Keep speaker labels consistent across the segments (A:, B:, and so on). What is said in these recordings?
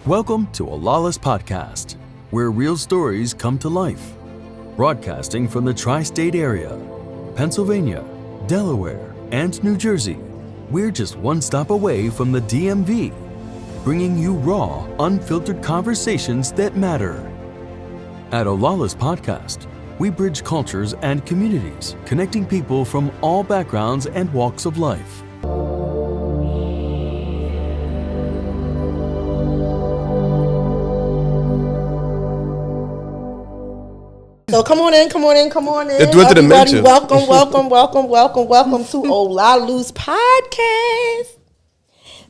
A: Welcome to a Lawless Podcast, where real stories come to life. Broadcasting from the tri-state area, Pennsylvania, Delaware, and New Jersey, we're just one stop away from the DMV, bringing you raw, unfiltered conversations that matter. At a Lawless Podcast, we bridge cultures and communities, connecting people from all backgrounds and walks of life.
B: So come on in.
C: Everybody,
B: welcome to Olalu's podcast.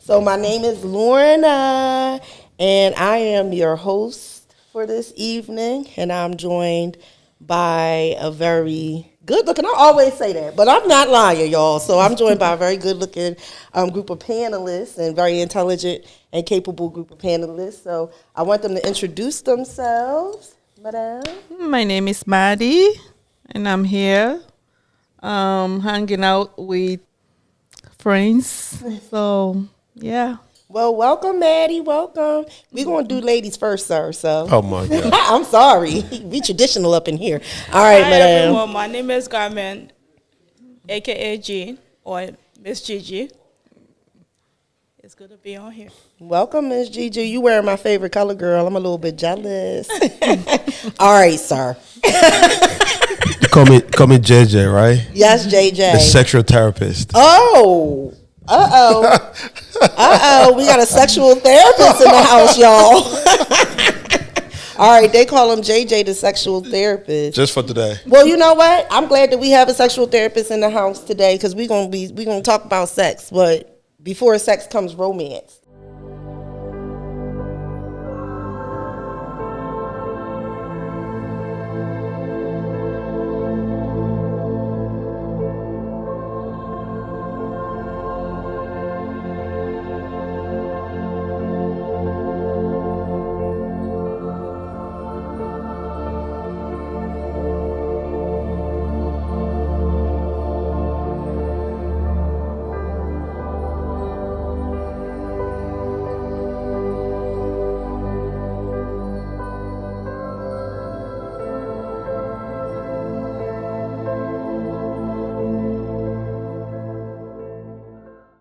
B: So my name is Lorna, and I am your host for this evening, and I'm joined by a very good-looking, I always say that, but I'm not lying, y'all. So I'm joined by a very good-looking group of panelists and very intelligent and capable group of panelists. So I want them to introduce themselves. Madam?
D: My name is Maddie, and I'm here hanging out with friends. So, yeah.
B: Well, welcome, Maddie. Welcome. We're going to do ladies first, sir. So.
C: Oh, my God.
B: I'm sorry. We traditional up in here. All right,
E: Hi,
B: madam.
E: everyone. My name is Carmen, a.k.a. Jean, or Miss Gigi. It's good to be on here.
B: Welcome, Miss Gigi. You wearing my favorite color, girl. I'm a little bit jealous. All right, sir.
C: Call me JJ, right?
B: Yes, JJ.
C: The sexual therapist.
B: Oh. Uh-oh. We got a sexual therapist in the house, y'all. All right, they call him JJ, the sexual therapist.
C: Just for today.
B: Well, you know what? I'm glad that we have a sexual therapist in the house today because we're gonna talk about sex, but before sex comes romance.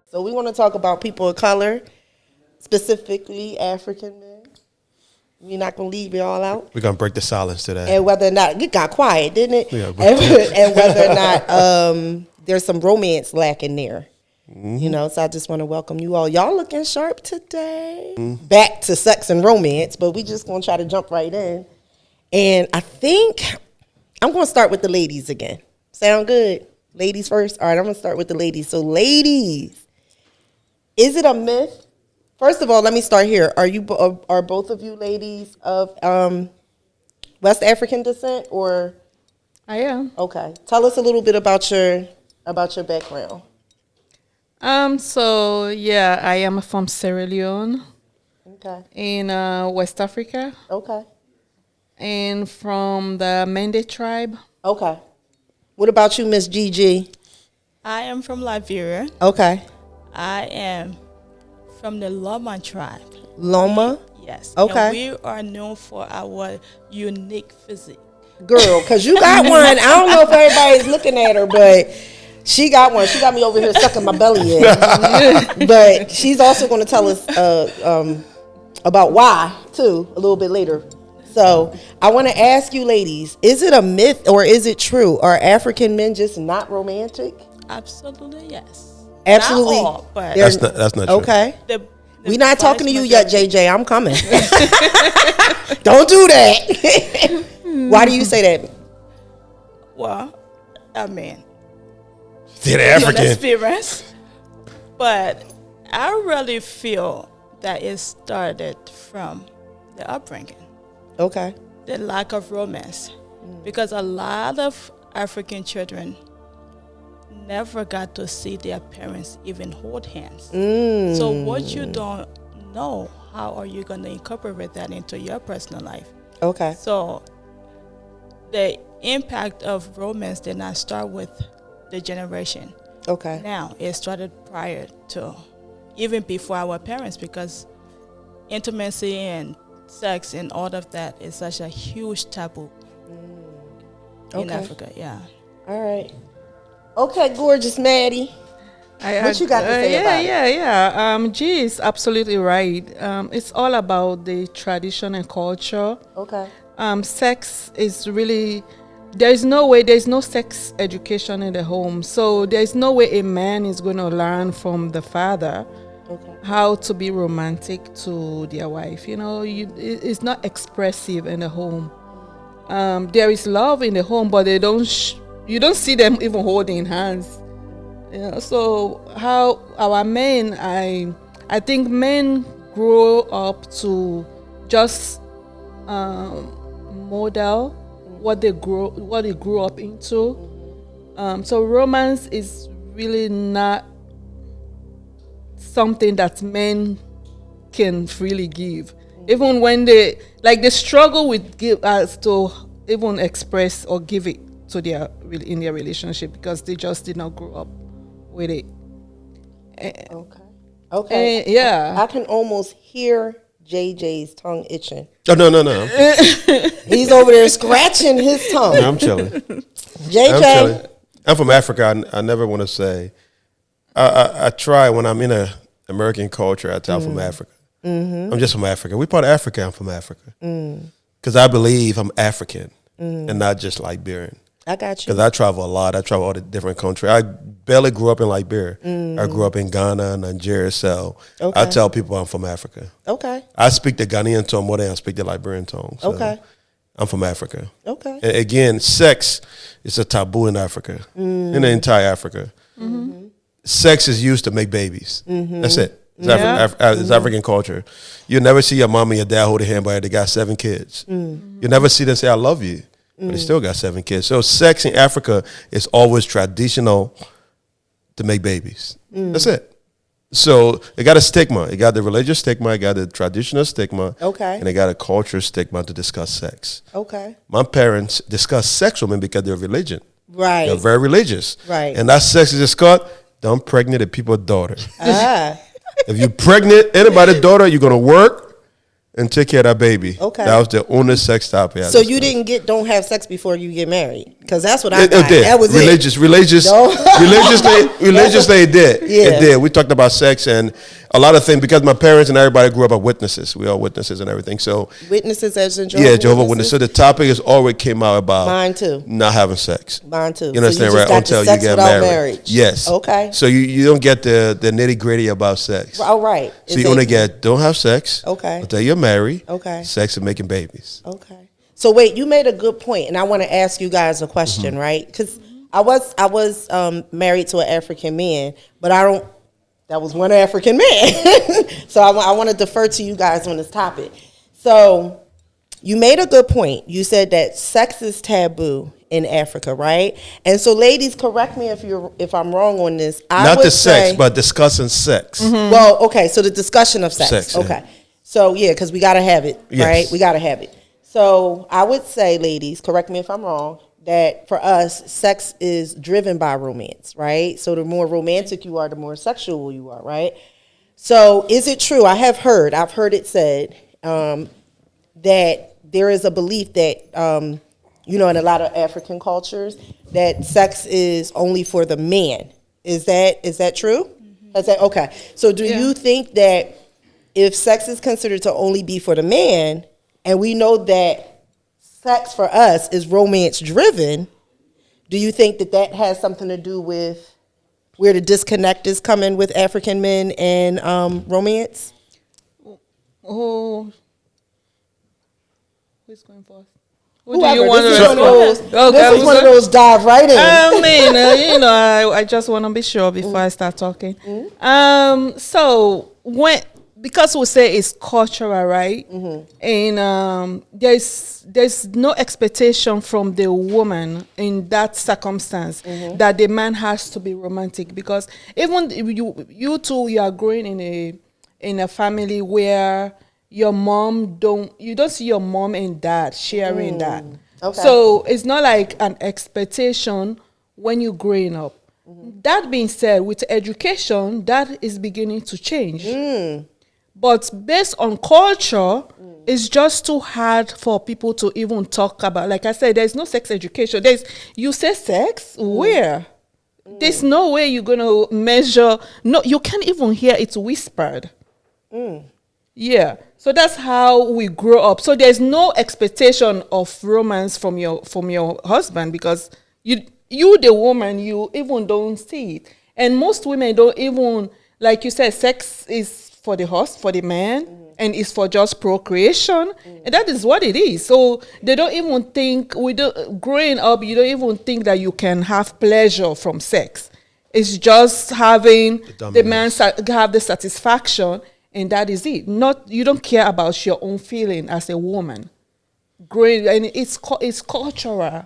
B: So we want to talk about people of color, specifically African men. We're not going to leave y'all out.
C: We're going to break the silence today.
B: And whether or not, it got quiet, didn't it?
C: Yeah,
B: and whether or not there's some romance lacking there. Mm-hmm. You know, so I just want to welcome you all. Y'all looking sharp today. Mm-hmm. Back to sex and romance, but we just going to try to jump right in. And I think I'm going to start with the ladies again. Sound good? Ladies first? All right, I'm going to start with the ladies. So ladies. Is it a myth? First of all, let me start here. Are both of you ladies of West African descent, or?
D: I am.
B: Okay. Tell us a little bit about your background.
D: So yeah, I am from Sierra Leone.
B: Okay.
D: In West Africa.
B: Okay.
D: And from the Mende tribe.
B: Okay. What about you, Miss Gigi?
E: I am from Liberia.
B: Okay.
E: I am from the Loma tribe.
B: Loma?
E: Yes.
B: Okay.
E: And we are known for our unique physique.
B: Girl, because you got one. I don't know if everybody's looking at her, but she got one. She got me over here sucking my belly in. But she's also going to tell us about why, too, a little bit later. So I want to ask you, ladies, is it a myth or is it true? Are African men just not romantic?
E: Absolutely, yes.
B: Absolutely.
E: Not all, but
C: That's not true.
B: Okay.
E: We're
B: not talking to you yet, JJ. I'm coming. Don't do that. Why do you say that?
E: Well, I mean,
C: Did African
E: experience, but I really feel that it started from the upbringing.
B: Okay.
E: The lack of romance, because a lot of African children never got to see their parents even hold hands. So what you don't know, how are you going to incorporate that into your personal life?
B: Okay.
E: So the impact of romance did not start with the generation.
B: Okay.
E: Now, it started prior to, even before our parents, because intimacy and sex and all of that is such a huge taboo in
B: Okay.
E: Africa. Yeah.
B: All right. Okay, gorgeous Maddie. What you got to say about it?
D: Yeah. G is absolutely right. It's all about the tradition and culture.
B: Okay.
D: Sex is really, there's no sex education in the home. So there's no way a man is going to learn from the father how to be romantic to their wife. You know, it's not expressive in the home. There is love in the home, but they don't. You don't see them even holding hands. You know, so how our men, I think men grow up to just model what they grew up into. So romance is really not something that men can freely give. Even when they struggle with give as to even express or give it to in their relationship because they just did not grow up with it.
B: Okay.
D: Yeah.
B: I can almost hear JJ's tongue itching.
C: Oh, no.
B: He's over there scratching his tongue.
C: No, I'm chilling.
B: JJ.
C: I'm from Africa. I never want to say. I try when I'm in a American culture. I tell I'm from Africa. I'm just from Africa. We part of Africa. I'm from Africa because I believe I'm African and not just Liberian.
B: I got you.
C: Because I travel a lot. I travel all the different countries. I barely grew up in Liberia. I grew up in Ghana, Nigeria. So I tell people I'm from Africa.
B: Okay.
C: I speak the Ghanaian tongue more than I speak the Liberian tongue. So
B: Okay.
C: I'm from Africa.
B: Okay.
C: And again, sex is a taboo in Africa, in the entire Africa. Sex is used to make babies. That's it. It's, it's African culture. You never see your mom and your dad hold a hand, but they got 7 kids. You never see them say, I love you. But they still got 7 kids. So sex in Africa is always traditional to make babies. That's it. So it got a stigma. It got the religious stigma. It got the traditional stigma.
B: Okay.
C: And it got a culture stigma to discuss sex.
B: Okay.
C: My parents discuss sex with me because they're religion.
B: Right.
C: They're very religious.
B: Right.
C: And that sex is discussed. Don't pregnant the people's daughter.
B: Ah.
C: If you're pregnant, anybody's daughter, you're going to work and take care of that baby.
B: Okay.
C: That was the only sex topic.
B: So you don't have sex before you get married? Because that's what I
C: It
B: got.
C: did.
B: That was
C: religiously, it did.
B: Yeah.
C: It did. We talked about sex and a lot of things because my parents and everybody grew up as witnesses. We are witnesses and everything. So
B: witnesses as in Jehovah's
C: Jehovah's Witnesses. So the topic is always came out about
B: Mine too.
C: not having sex.
B: Mine too.
C: You understand,
B: so you
C: right?
B: just got
C: Until
B: the sex
C: you get
B: without
C: married.
B: marriage.
C: Yes.
B: Okay.
C: So you don't get the nitty gritty about sex.
B: Oh, right.
C: So you only get don't have sex.
B: Okay.
C: Until you're married.
B: Okay.
C: Sex and making babies.
B: Okay. So wait, you made a good point, and I want to ask you guys a question, right? Because I was married to an African man, but that was one African man. So I want to defer to you guys on this topic. So you made a good point. You said that sex is taboo in Africa, right? And so, ladies, correct me if I'm wrong on this.
C: Not the sex, but discussing sex.
B: Well, okay. So the discussion of sex.
C: Sex, yeah.
B: Okay. So yeah, because we gotta have it,
C: Yes.
B: right? We gotta have it. So I would say, ladies, correct me if I'm wrong, that for us, sex is driven by romance, right? So the more romantic you are, the more sexual you are, right? So is it true? I've heard it said that there is a belief that, in a lot of African cultures, that sex is only for the man. Is that true? Is that okay? So do you think that if sex is considered to only be for the man, and we know that sex for us is romance driven, do you think that has something to do with where the disconnect is coming with African men and romance?
D: Oh, who's going first?
B: This is one of those dive right in.
D: I mean, I just want to be sure before I start talking. So because we say it's cultural, right? And there's no expectation from the woman in that circumstance that the man has to be romantic, because even you two, you are growing in a family where your mom you don't see your mom and dad sharing that. Okay. So it's not like an expectation when you're growing up. That being said, with education, that is beginning to change. But based on culture, it's just too hard for people to even talk about. Like I said, there's no sex education. You say sex? Where? There's no way you're going to measure. No, you can't even hear it whispered. Yeah. So that's how we grow up. So there's no expectation of romance from your husband, because you the woman, you even don't see it. And most women don't even, like you said, sex is for the man, and it's for just procreation, and that is what it is. So they don't even think, growing up, you don't even think that you can have pleasure from sex. It's just having the man have the satisfaction, and that is it. You don't care about your own feeling as a woman. Growing, and it's cultural.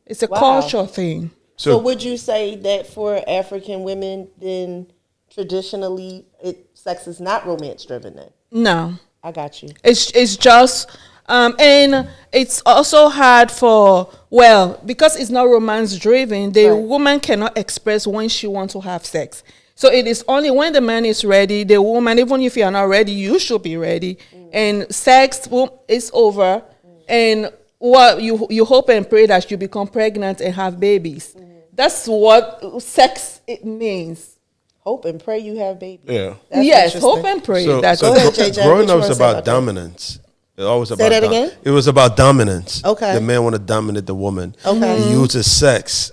D: It's a cultural thing.
B: So would you say that for African women, then traditionally sex is not romance driven then?
D: No.
B: I got you.
D: It's just and it's also hard because it's not romance driven, the woman cannot express when she wants to have sex. So it is only when the man is ready, the woman, even if you are not ready, you should be ready. And sex is over, and what you hope and pray that you become pregnant and have babies. That's what sex it means.
B: Hope and pray you have babies.
C: Yeah.
B: That's
D: hope and pray.
C: So
B: Go ahead, JJ.
C: growing up was about dominance. It always about
B: that again?
C: It was about dominance.
B: Okay.
C: The man wanted to dominate the woman.
B: Okay.
C: He uses sex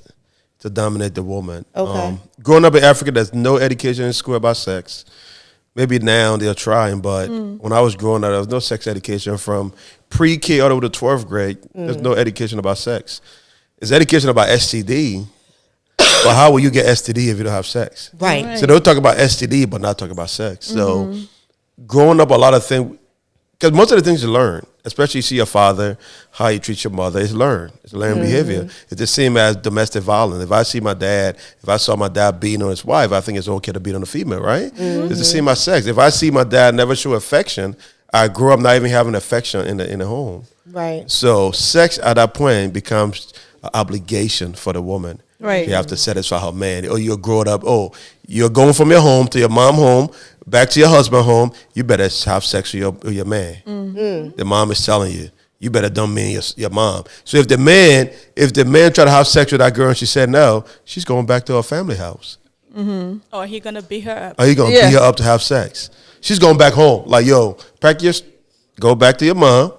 C: to dominate the woman.
B: Okay.
C: Growing up in Africa, there's no education in school about sex. Maybe now they're trying, but when I was growing up, there was no sex education from pre-K all the way to 12th grade. There's no education about sex. It's education about STD. But how will you get STD if you don't have sex?
B: Right.
C: So they'll talk about STD, but not talk about sex. So growing up, a lot of things, because most of the things you learn, especially you see your father, how you treat your mother, is learned. It's learned behavior. It's the same as domestic violence. If I saw my dad beating on his wife, I think it's okay to beat on a female, right? It's the same as sex. If I see my dad never show affection, I grew up not even having affection in the home.
B: Right.
C: So sex at that point becomes an obligation for the woman.
D: Right.
C: You have to satisfy her man. Or you're growing up, you're going from your home to your mom home, back to your husband home. You better have sex with your man. The mom is telling you, you better dominate your mom. So if the man try to have sex with that girl and she said no, she's going back to her family house.
E: Or he gonna beat her up.
C: Are you gonna beat her up to have sex? She's going back home. Like, go back to your mom,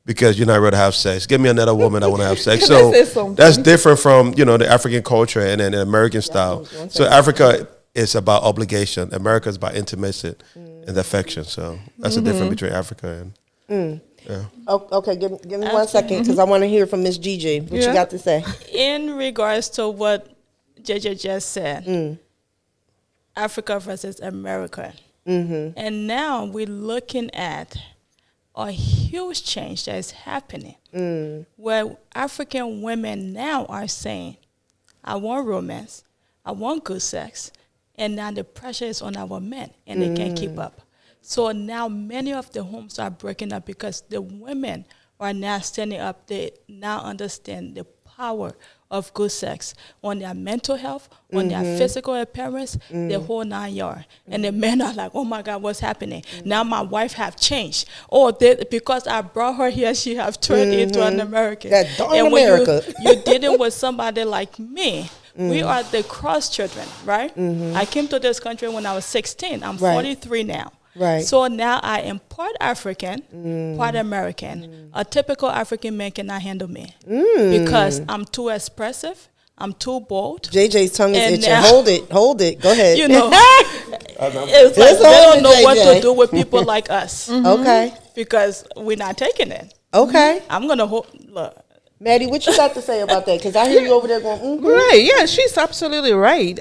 C: because you're not ready to have sex. Give me another woman that want to have sex. So that's different from, the African culture and then the American style. So Africa is about obligation. America is about intimacy and affection. So that's the difference between Africa and yeah.
B: Okay, give me 1 second, because I want to hear from Miss Gigi. What you got to say?
E: In regards to what JJ just said, Africa versus America. And now we're looking at a huge change that is happening, where African women now are saying, I want romance, I want good sex, and now the pressure is on our men, and they can't keep up. So now many of the homes are breaking up because the women are now standing up. They now understand the power of good sex on their mental health, on their physical appearance, the whole 9 yards. And the men are like, oh my God, what's happening? Now my wife have changed. Because I brought her here, she have turned into an American.
B: That darn
E: and
B: America.
E: when you're dealing with somebody like me, we are the cross children, right? I came to this country when I was 16. I'm 43 now.
B: Right.
E: So now I am part African, part American. A typical African man cannot handle me because I'm too expressive. I'm too bold.
B: JJ's tongue is itching. Hold it. Go ahead.
E: It's like they don't know what to do with people like us.
B: Okay.
E: Because we're not taking it.
B: Okay.
E: I'm going to look.
B: Maddie, what you got to say about that? Because I hear you over there going,
D: Right, yeah, she's absolutely right.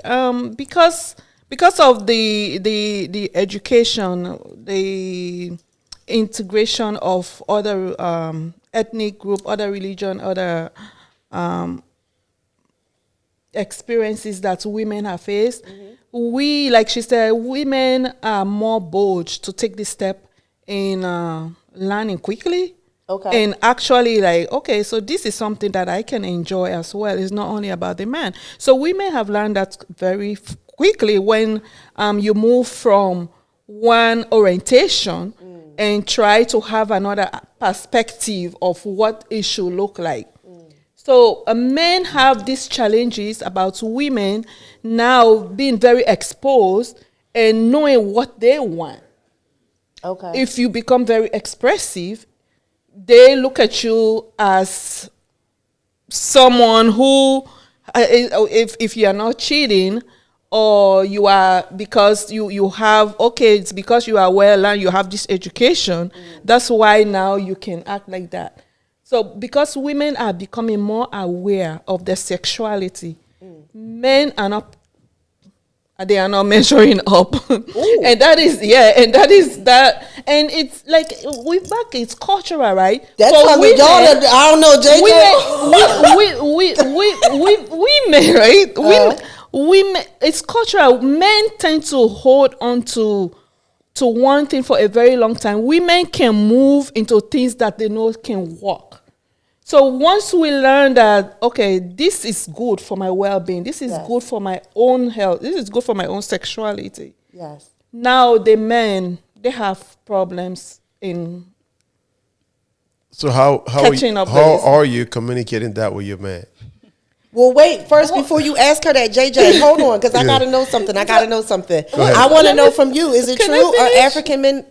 D: Because of the education, the integration of other ethnic group, other religion, other experiences that women have faced, we, like she said, women are more bold to take this step in learning quickly. Okay. And actually, so this is something that I can enjoy as well. It's not only about the man. So women have learned that very quickly when you move from one orientation and try to have another perspective of what it should look like. So men have these challenges about women now being very exposed and knowing what they want.
B: Okay.
D: If you become very expressive, they look at you as someone who, if you are not cheating, or you are, because you have, okay, it's because you are well learned, you have this education, that's why now you can act like that. So because women are becoming more aware of their sexuality, men are not, they are not measuring up. And that is, and it's like, it's cultural, right?
B: That's
D: for
B: how
D: women,
B: I don't know, JJ.
D: Women, right? Women, it's cultural. Men tend to hold on to one thing for a very long time. Women can move into things that they know can work. So once we learn that, okay, this is good for my well-being, this is good for my own health, this is good for my own sexuality.
B: Yes.
D: Now the men, they have problems in
C: So how
D: catching up.
C: are you communicating that with your man?
B: Well, wait. First, before you ask her that, JJ, hold on, because I got to know something. I want to know from you. Is it
D: Can I
B: true? Are
D: finish?
B: African men?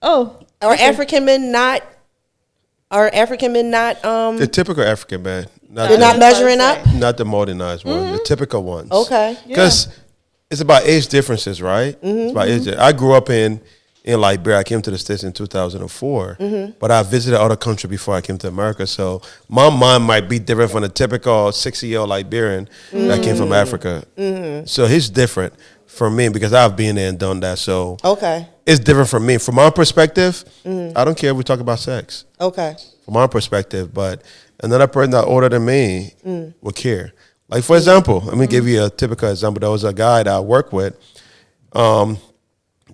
D: Oh,
B: Are African men not? Are African men not?
C: The typical African man,
B: They're not measuring up.
C: not the modernized one, the typical ones.
B: Okay.
C: Because it's about age differences, right? It's about age. I grew up in Liberia. I came to the States in 2004, but I visited other countries before I came to America. So my mind might be different from the typical 60-year-old Liberian that came from Africa. So he's different from me because I've been there and done that. So
B: Okay.
C: it's different from me. From my perspective, I don't care if we talk about sex.
B: Okay.
C: From my perspective, but another person that older than me would care. Like, for example, let me give you a typical example. There was a guy that I worked with.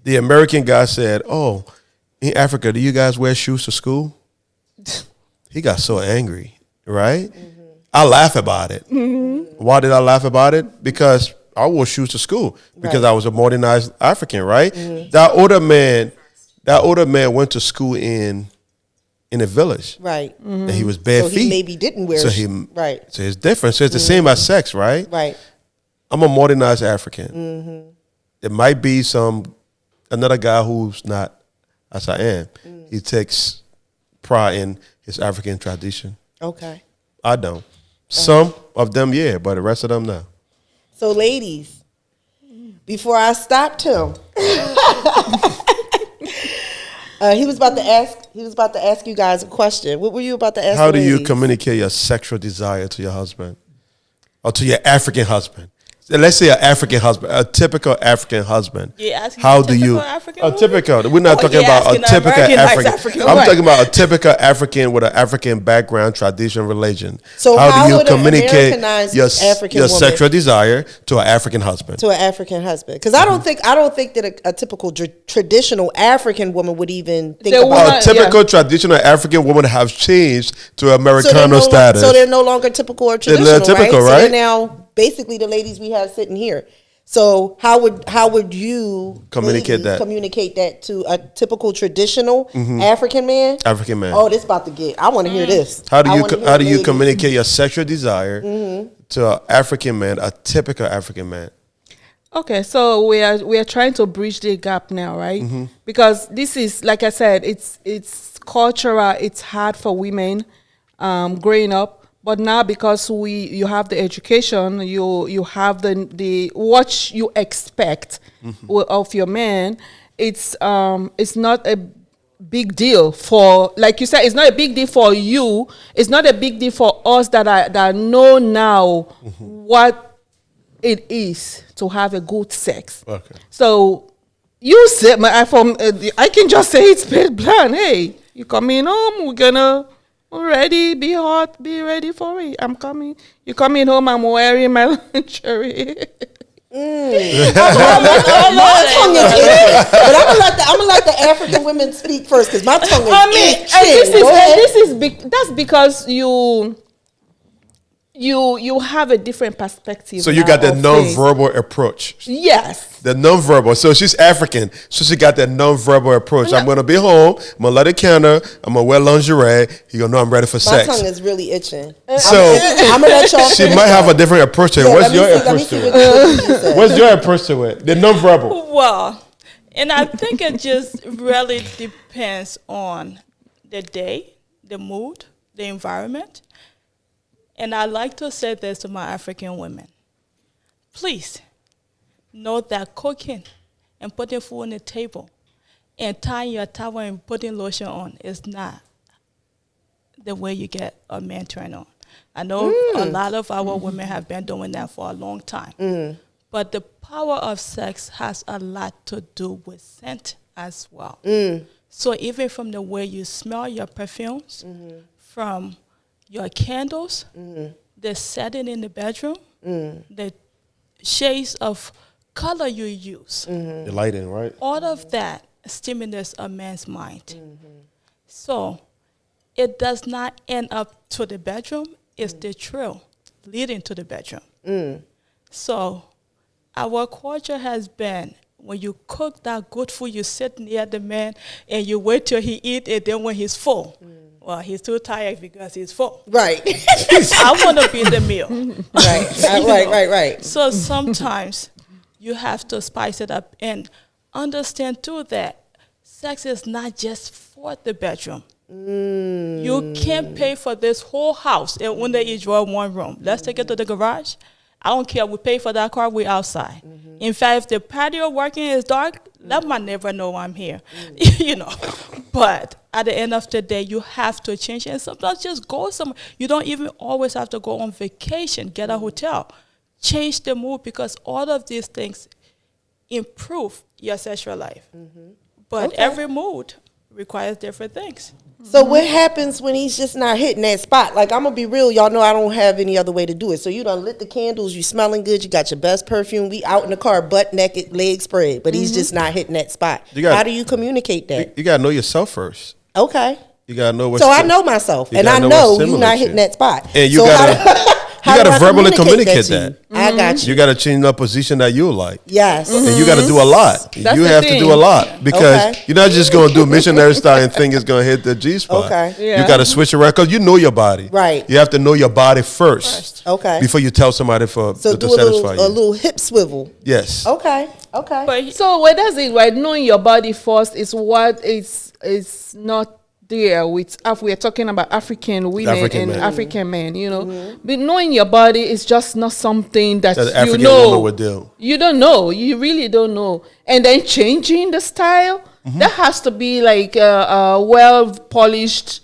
C: The American guy said, "Oh, in Africa, do you guys wear shoes to school?" He got so angry, right? I laugh about it. Why did I laugh about it? Because I wore shoes to school because I was a modernized African, right? That older man went to school in a village,
B: Right.
C: and he was bare
B: So
C: feet.
B: he maybe didn't wear.
C: So
B: right.
C: So it's different. So it's the same as sex, right?
B: Right.
C: I'm a modernized African. There might be another guy who's not as I am. He takes pride in his African tradition.
B: Okay.
C: I don't. Some of them, yeah, but the rest of them, no.
B: So, ladies, before I stopped him, he was about to ask you guys a question. What were you about to ask?
C: How do you
B: ladies?
C: communicate your sexual desire to your husband or to your African husband? Let's say an African husband, a typical African husband. How do you? A typical. We're not talking about a typical African. I'm talking about a typical African with an African background, tradition, religion.
B: So
C: how do you
B: would an
C: communicate
B: Americanized
C: your
B: African
C: your
B: woman
C: sexual desire to an African husband?
B: to an African husband? Because I don't think that a typical traditional African woman would even think
D: They
B: about.
C: A typical traditional African woman have changed to Americano
B: so
C: status.
B: So they're no longer typical or
C: They're
B: traditional,
C: typical,
B: right?
C: right?
B: So they're now basically the ladies we have sitting here. So how would you
C: Communicate that.
B: Communicate that to a typical traditional African man?
C: African man.
B: Oh, this about to get. I want to hear this.
C: How do
B: I
C: you
B: wanna hear
C: how do you
B: ladies.
C: communicate your sexual desire to an African man, a typical African man?
D: okay. So we are trying to bridge the gap now, right? Because this is, like I said, it's cultural. It's hard for women growing up. But now, because you have the education, you have the what you expect of your man. It's not a big deal for, like you said, it's not a big deal for you. It's not a big deal for us that know now what it is to have a good sex.
C: Okay.
D: So you said, I can just say it's blunt. Hey, you coming home? We're gonna. Ready, be hot, be ready for it. I'm coming. You coming home? I'm wearing my lingerie.
B: My tongue is itching, but I'm gonna let the African women speak first because my tongue is itching.
D: That's because you you have a different perspective.
C: So you got
D: now
C: that
D: of
C: non-verbal approach.
D: things. Yes.
C: The non-verbal. So she's African. So she got that non-verbal approach. I'm going to be home. I'm going to let it counter. I'm going to wear lingerie. You're going to know I'm ready for
B: My
C: sex.
B: tongue is really itching.
C: So
B: I'm gonna let y'all.
C: she
B: finish
C: might have
B: that.
C: a different approach to it.
B: Yeah,
C: What's
B: let me
C: your
B: see- let me
C: approach
B: see
C: to
B: what
C: it?
B: you said.
C: What's your approach to it? The non-verbal.
E: Well, and I think it just really depends on the day, the mood, the environment. And I like to say this to my African women. Please know that cooking and putting food on the table and tying your towel and putting lotion on is not the way you get a man turned on. I know a lot of our women have been doing that for a long time. But the power of sex has a lot to do with scent as well. So even from the way you smell your perfumes, from your candles, the setting in the bedroom, the shades of color you use,
C: The lighting, right?
E: all of that stimulates a man's mind. So it does not end up to the bedroom, it's the trail leading to the bedroom. So our culture has been, when you cook that good food, you sit near the man and you wait till he eat it, then when he's full, well, he's too tired because he's full.
B: Right.
E: I want to be the meal.
B: Right.
E: So sometimes you have to spice it up and understand too that sex is not just for the bedroom. You can't pay for this whole house and when they enjoy one room. Let's take it to the garage. I don't care. We pay for that car. We outside. In fact, if the patio working is dark, let my neighbor know I'm here. But at the end of the day, you have to change. And sometimes just go somewhere. You don't even always have to go on vacation. Get a hotel. Change the mood because all of these things improve your sexual life. But every mood requires different things.
B: So what happens when he's just not hitting that spot? Like, I'm gonna be real, y'all know I don't have any other way to do it. So you done lit the candles, you smelling good, you got your best perfume, we out in the car, butt naked, legs spread, but he's just not hitting that spot. How do you communicate that?
C: You got to know yourself first.
B: Okay.
C: You got to know what.
B: So I know myself,
C: you
B: and
C: gotta
B: I
C: know
B: know
C: what
B: you're not
C: stimulates
B: hitting
C: you.
B: that spot.
C: And you
B: So
C: gotta-
B: how
C: you
B: do
C: gotta
B: I
C: verbally
B: to
C: communicate
B: you?
C: that.
B: I got you.
C: You got to change the position that you like.
B: Yes.
C: And you got to do a lot.
D: That's
C: You
D: the
C: have to
D: thing.
C: do a lot because
B: Okay.
C: you're not just going to do missionary style and think it's going to hit the G spot.
B: Okay.
D: Yeah.
C: You got to switch around because you know your body.
B: Right.
C: You have to know your body first.
B: Okay.
C: Before you tell somebody
B: So
C: to
B: do
C: satisfy
B: a
C: you.
B: little hip swivel.
C: Yes.
B: Okay.
E: But
D: So where does it right? Knowing your body first is what is not there with we're talking about African women
C: African
D: and
C: men.
D: African men, But knowing your body is just not something that
C: That
D: you
C: African
D: know.
C: woman would do.
D: You don't know. You really don't know. And then changing the style, that has to be like a well polished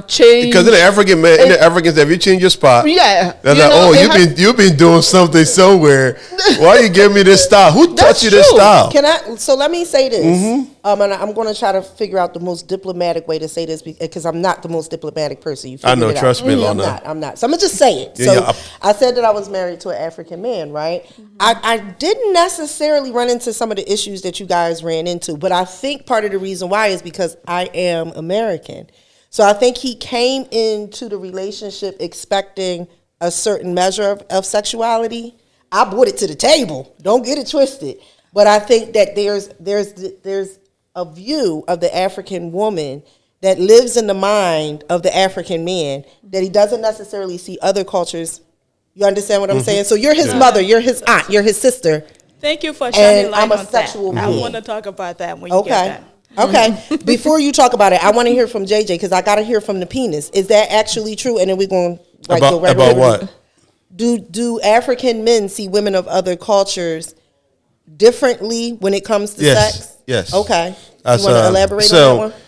D: change.
C: Because in the African man, in the Africans, if you change your spot,
D: Yeah,
C: they're
D: you
C: like,
D: know,
C: oh,
D: it
C: you've been doing something somewhere. Why you give me this style? Who
D: That's
C: taught you this
D: true.
C: style?
B: So let me say this. And I'm going to try to figure out the most diplomatic way to say this because I'm not the most diplomatic person. You
C: I know,
B: figured it
C: trust
B: out.
C: me,
B: I'm
C: Lorna.
B: not. I'm not. So I'm going to just say it.
C: Yeah,
B: So
C: yeah.
B: I said that I was married to an African man, right? I didn't necessarily run into some of the issues that you guys ran into, but I think part of the reason why is because I am American. So I think he came into the relationship expecting a certain measure of sexuality. I brought it to the table. Don't get it twisted. But I think that there's a view of the African woman that lives in the mind of the African man that he doesn't necessarily see other cultures. You understand what I'm saying? So you're his mother, you're his aunt, you're his sister.
E: thank you for shining
B: And
E: light
B: I'm a
E: on
B: sexual
E: that. I
B: being.
E: want to talk about that when you get
B: Okay.
E: that.
B: Okay. Before you talk about it, I want to hear from JJ because I got to hear from the penis. Is that actually true? And then we're going to go right
C: About
B: over.
C: what?
B: Do African men see women of other cultures differently when it comes to
C: Yes.
B: sex?
C: Yes.
B: Okay. You
C: That's,
B: want to elaborate
C: so,
B: on that one?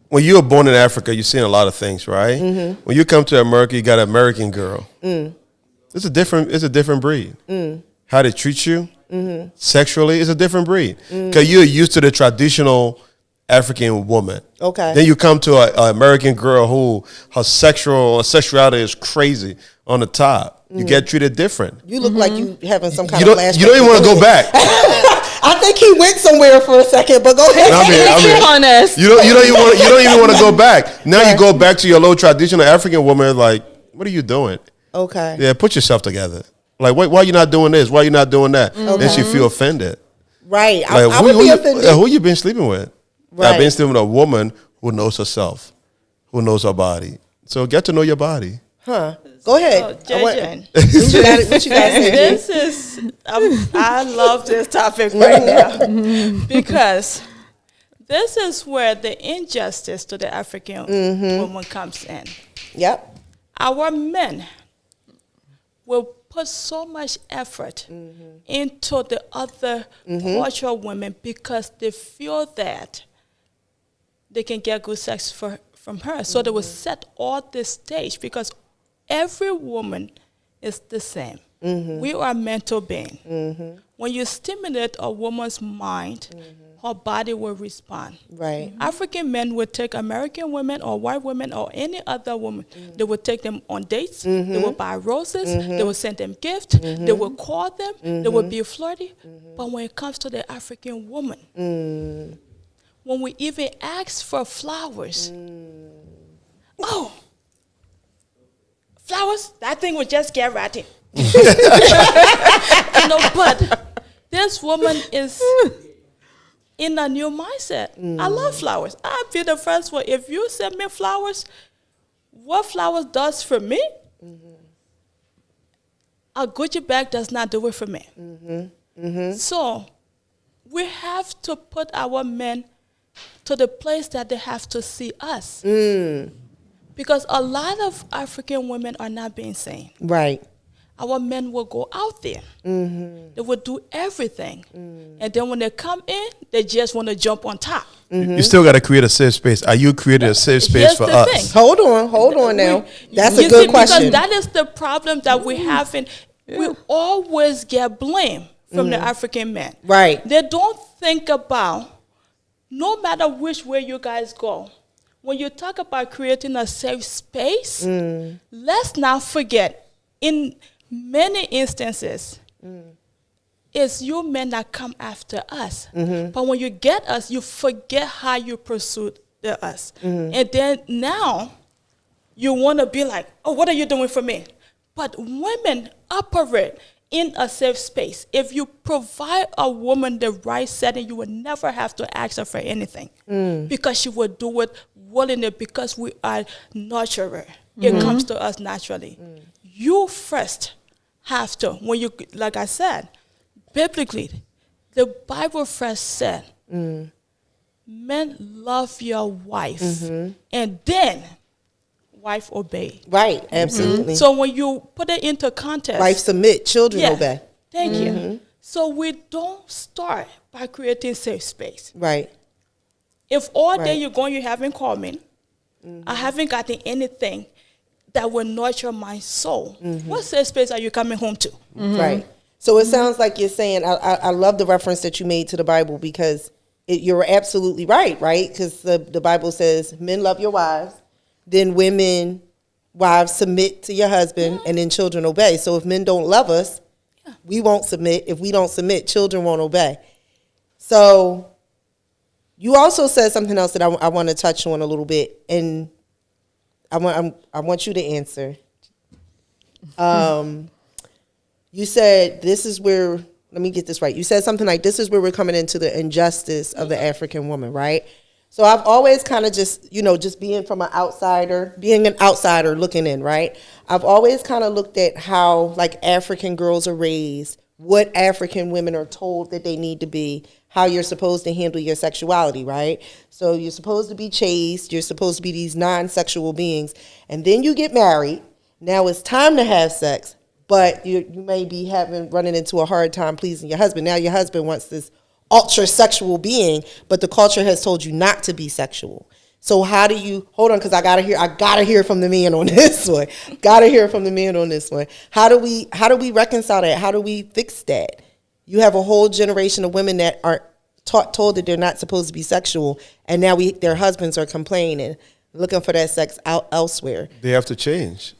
C: When you were born in Africa, you've seen a lot of things, right? When you come to America, you got an American girl. It's a different breed. How they treat you sexually is a different breed because you're used to the traditional African woman.
B: Okay.
C: Then you come to an American girl who her sexuality is crazy on the top. You get treated different.
B: You look like you having some kind
C: You
B: of
C: don't.
B: flashback.
C: You don't even want to go back.
B: I think he went somewhere for a second, but go ahead.
D: Be honest.
C: You don't even want to go back. Now you go back to your low traditional African woman. Like, what are you doing?
B: Okay.
C: Yeah, put yourself together. Like, why you not doing this? Why you not doing that? Then she feel offended.
B: Right.
C: Like,
B: I would be offended.
C: Who you been sleeping with?
B: Right.
C: I've been sleeping with a woman who knows herself, who knows her body. So get to know your body.
B: Huh. Go ahead.
E: So, Jajan,
B: What you got to say?
E: this is, I love this topic right now because this is where the injustice to the African woman comes in.
B: Yep.
E: Our men will put so much effort into the other cultural women because they feel that they can get good sex from her. So they will set all this stage because every woman is the same. We are mental beings. When you stimulate a woman's mind, her body will respond.
B: Right.
E: African men would take American women or white women or any other woman. They would take them on dates. They would buy roses. They would send them gifts. They would call them. They would be flirty. But when it comes to the African woman, when we even ask for flowers, oh, flowers, that thing would just get ratty. But this woman is in a new mindset. I love flowers. I'll be the first one. If you send me flowers, what flowers does for me, a Gucci bag does not do it for me. So we have to put our men to the place that they have to see us. Because a lot of African women are not being seen.
B: Right.
E: Our men will go out there. They will do everything. And then when they come in, they just want to jump on top.
C: You still got to create a safe space. Are you creating a safe space
E: Here's
C: for
E: the
C: us?
E: thing.
B: Hold on now. That's a
E: You
B: good
E: see,
B: question.
E: Because that is the problem that we have. We always get blame from the African men.
B: Right.
E: They don't think about, no matter which way you guys go, when you talk about creating a safe space, let's not forget, in many instances, it's you men that come after us. But when you get us, you forget how you pursued us. And then now, you want to be like, oh, what are you doing for me? But women operate in a safe space. If you provide a woman the right setting, you will never have to ask her for anything. Because she will do it willingly because we are nurturer. It comes to us naturally. You first have to, when you, like I said, biblically, the Bible first said, men love your wife, and then wife obey.
B: Right, absolutely.
E: So when you put it into context,
B: Wife submit, children obey.
E: Thank you. So we don't start by creating safe space.
B: Right.
E: If all day you're going, you haven't called me, I haven't gotten anything that will nurture my soul, what safe space are you coming home to?
B: Right. So it sounds like you're saying, I love the reference that you made to the Bible because you're absolutely right? Because the Bible says, men love your wives, then women, wives submit to your husband, and then children obey. So if men don't love us, we won't submit. If we don't submit, children won't obey. So you also said something else that I want to touch on a little bit, and I want you to answer. You said this is where, let me get this right. You said something like, this is where we're coming into the injustice of the African woman, right? So I've always kind of just, just being an outsider looking in, right? I've always kind of looked at how like African girls are raised, what African women are told that they need to be, how you're supposed to handle your sexuality, right? So you're supposed to be chaste, you're supposed to be these non-sexual beings, and then you get married. Now it's time to have sex, but you may be running into a hard time pleasing your husband. Now your husband wants this ultra sexual being, but the culture has told you not to be sexual. So how do you, hold on, because I gotta hear from the man on this one. How do we reconcile that? How do we fix that? You have a whole generation of women that are told that they're not supposed to be sexual, and now their husbands are complaining, looking for that sex elsewhere.
C: They have to change.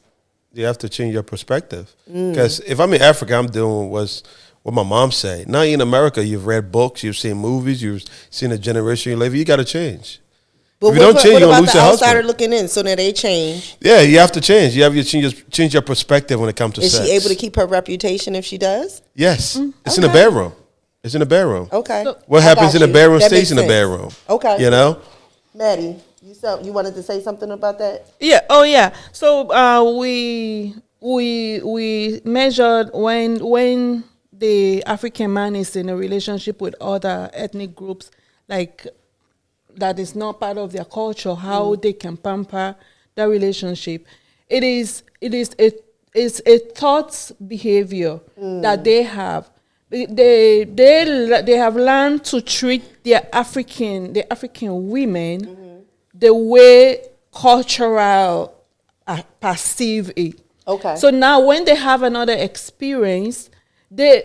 C: You have to change your perspective. Because if I'm in Africa, I'm doing what my mom said. Now in America, you've read books, you've seen movies, you've seen a generation you live. You got to change.
B: But
C: If you don't change,
B: what
C: you're gonna
B: about
C: lose
B: the
C: your
B: outsider
C: husband.
B: looking in? So now they change.
C: Yeah, you have to change. You have to change your perspective when it comes to
B: Is
C: sex.
B: she able to keep her reputation if she does?
C: Yes, it's in the
B: Okay.
C: bedroom. It's in the bedroom.
B: Okay.
C: What
B: I
C: happens
B: got
C: in the
B: you.
C: bedroom
B: That
C: stays
B: makes
C: in the
B: sense.
C: bedroom.
B: Okay.
C: You know.
B: Maddie, you wanted to say something about that?
D: Yeah. Oh, yeah. So we measured when the African man is in a relationship with other ethnic groups, like that is not part of their culture, how they can pamper that relationship. It's a thought behavior that they have. They have learned to treat the African women the way cultural perceive it.
B: Okay.
D: So now when they have another experience, they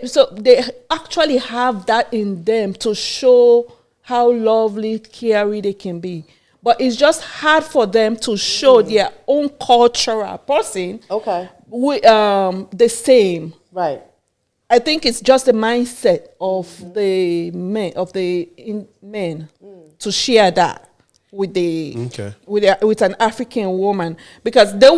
D: actually have that in them to show how lovely, caring they can be. But it's just hard for them to show their own cultural person
B: Okay.
D: the same.
B: Right.
D: I think it's just the mindset of the men to share that with with an African woman, because they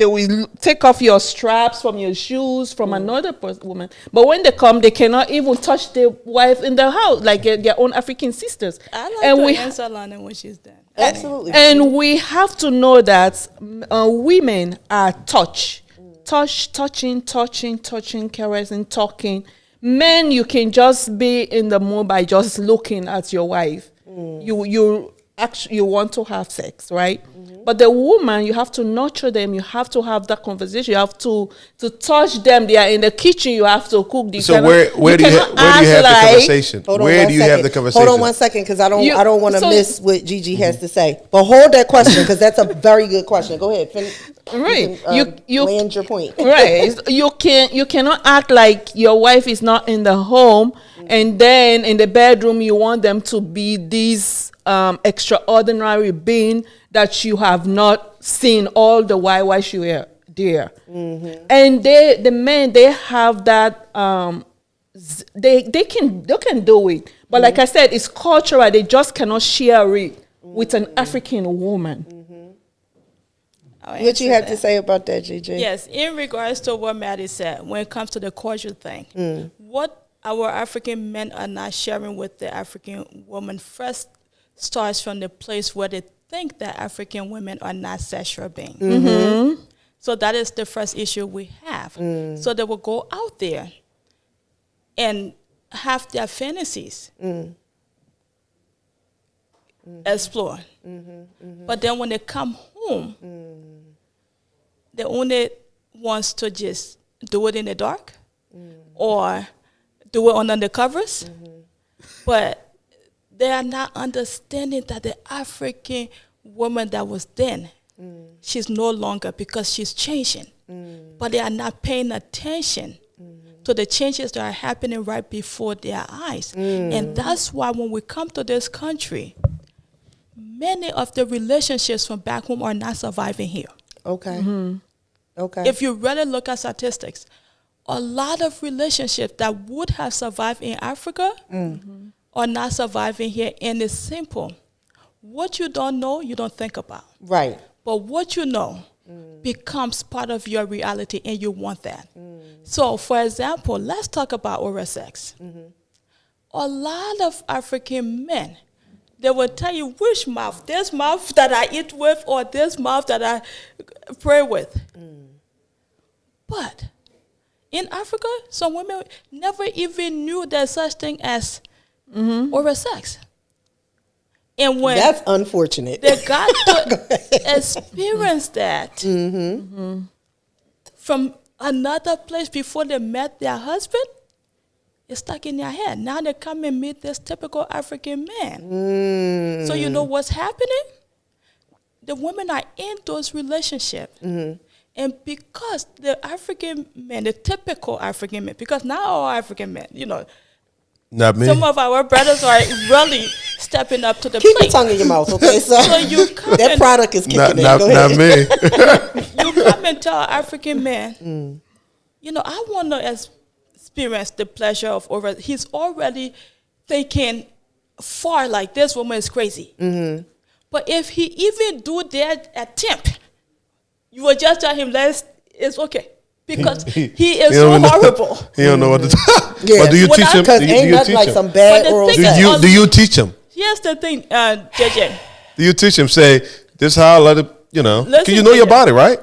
D: will take off your straps from your shoes from another woman, but when they come, they cannot even touch their wife in the house like their own African sisters.
E: I like
D: And
E: to
D: we
E: answer Lana when she's done.
B: Absolutely.
D: and we have to know that women are touching, caressing, talking. Men, you can just be in the mood by just looking at your wife. You want to have sex, right? But the woman, you have to nurture them. You have to have that conversation. You have to touch them. They are in the kitchen. You have to cook.
C: So where do you have the conversation? Where do you have the conversation?
B: Hold on one second, because I don't want to
D: so-
B: miss what Gigi has to say. But hold that question, because that's a very good question. Go ahead.
D: Right.
B: You land your point.
D: Right. You cannot act like your wife is not in the home, and then in the bedroom you want them to be this extraordinary being that you have not seen all the while she were there. And the men, they have that they can do it, but like I said, it's cultural. They just cannot share it with an African woman.
B: What you have to say about that, Gigi?
E: Yes, in regards to what Maddie said, when it comes to the culture thing, what our African men are not sharing with the African woman first starts from the place where they think that African women are not sexual beings. So that is the first issue we have. So they will go out there and have their fantasies, explore. But then when they come home, they only wants to just do it in the dark or do it under the covers. But they are not understanding that the African woman that was then, she's no longer, because she's changing. But they are not paying attention to the changes that are happening right before their eyes. And that's why when we come to this country, many of the relationships from back home are not surviving here.
B: Okay. Okay.
E: If you really look at statistics, a lot of relationships that would have survived in Africa are not surviving here. And it's simple. What you don't know, you don't think about.
B: Right.
E: But what you know becomes part of your reality, and you want that. So, for example, let's talk about oral sex. A lot of African men, they will tell you which mouth, this mouth that I eat with or this mouth that I pray with. But in Africa, some women never even knew there's such thing as oral sex. And when
B: that's unfortunate.
E: they got to experience that from another place before they met their husband, it's stuck in their head. Now they come and meet this typical African man. So you know what's happening? The women are in those relationships. And because the African men, the typical African men, because not all African men, you know,
C: Not me.
E: some of our brothers are really stepping up to the
B: Keep
E: plate.
B: your tongue in your mouth, okay? So
E: you come
B: that
E: and-
B: product is kicking
C: Not,
B: in.
C: not,
B: Go
C: not
B: ahead.
C: me.
E: You come and tell an African man, you know, I want to experience the pleasure of oral. He's already thinking far like this woman is crazy. Mm-hmm. But if he even do that attempt, you will just tell him it's okay. Because he is so horrible.
C: He don't know what to do.
B: Yeah.
C: But do you teach him?
B: Because ain't nothing like some bad oral sex.
C: Do you teach him?
E: Here's the thing, JJ.
C: Do you teach him? Say, this is how I let it,
E: Listen,
C: because you know your body, right?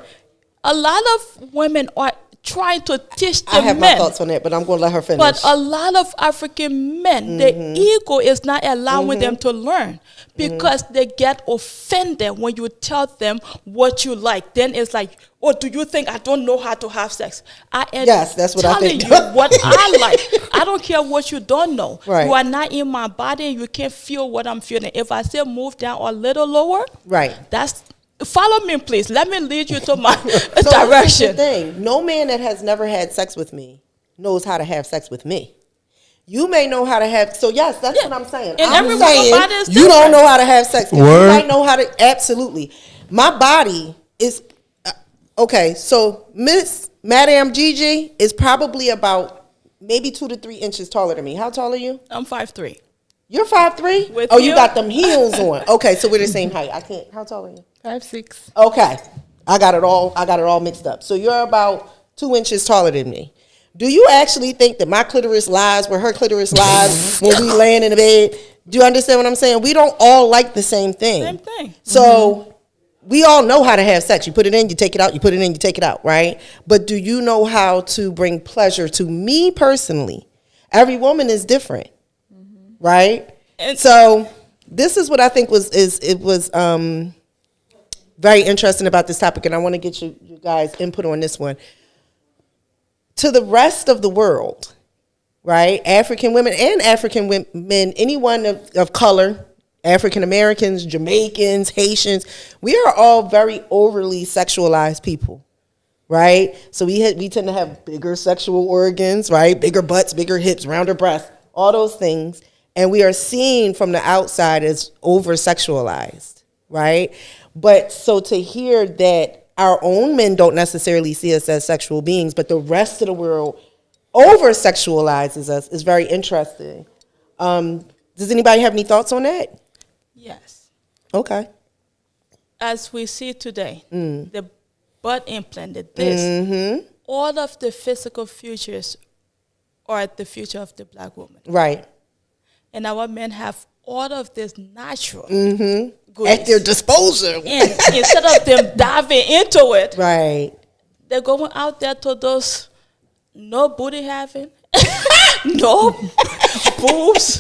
E: A lot of women are trying to teach the
B: I have
E: men.
B: my thoughts on that, but I'm going to let her finish.
E: But a lot of African men, their ego is not allowing them to learn because they get offended when you tell them what you like. Then it's like, oh, do you think I don't know how to have sex? I am
B: Yes, that's what I
E: telling
B: think.
E: you what I like. I don't care what you don't know.
B: Right.
E: You are not in my body and you can't feel what I'm feeling. If I say move down a little lower,
B: Right.
E: Follow me, please. Let me lead you to my
B: So this is the
E: direction.
B: thing. No man that has never had sex with me knows how to have sex with me. You may know how to have. So yes, that's what I'm saying.
E: And
B: I'm
E: everyone's
B: saying
E: body is
B: you don't
E: different.
B: know how to have sex. With me.
C: Word.
B: You might know how to. Absolutely. My body is okay. So Miss Madame Gigi is probably about maybe 2 to 3 inches taller than me. How tall are you?
E: I'm 5'3".
B: You're 5'3".
E: With
B: Oh, you
E: you?
B: got them heels on. Okay, so we're the same height. I can't. How tall are you?
D: 5'6".
B: Okay, I got it all mixed up. So you're about 2 inches taller than me. Do you actually think that my clitoris lies where her clitoris lies when we laying in the bed? Do you understand what I'm saying? We don't all like the same thing.
E: Same thing.
B: So we all know how to have sex. You put it in, you take it out. You put it in, you take it out, right? But do you know how to bring pleasure to me personally? Every woman is different, right?
E: And
B: So this is what I think was very interesting about this topic, and I want to get you guys' input on this one. To the rest of the world, right? African women and African men, anyone of color, African Americans, Jamaicans, Haitians, we are all very overly sexualized people, right? So we tend to have bigger sexual organs, right? Bigger butts, bigger hips, rounder breasts, all those things. And we are seen from the outside as over-sexualized, right? But so to hear that our own men don't necessarily see us as sexual beings, but the rest of the world over-sexualizes us is very interesting. Does anybody have any thoughts on that?
E: yes,
B: Okay.
E: as we see today, the butt implanted, this, all of the physical features are the future of the black woman.
B: Right.
E: And our men have all of this natural
B: At their disposal.
E: And instead of them diving into it,
B: Right.
E: they're going out there to those no booty having, no boobs,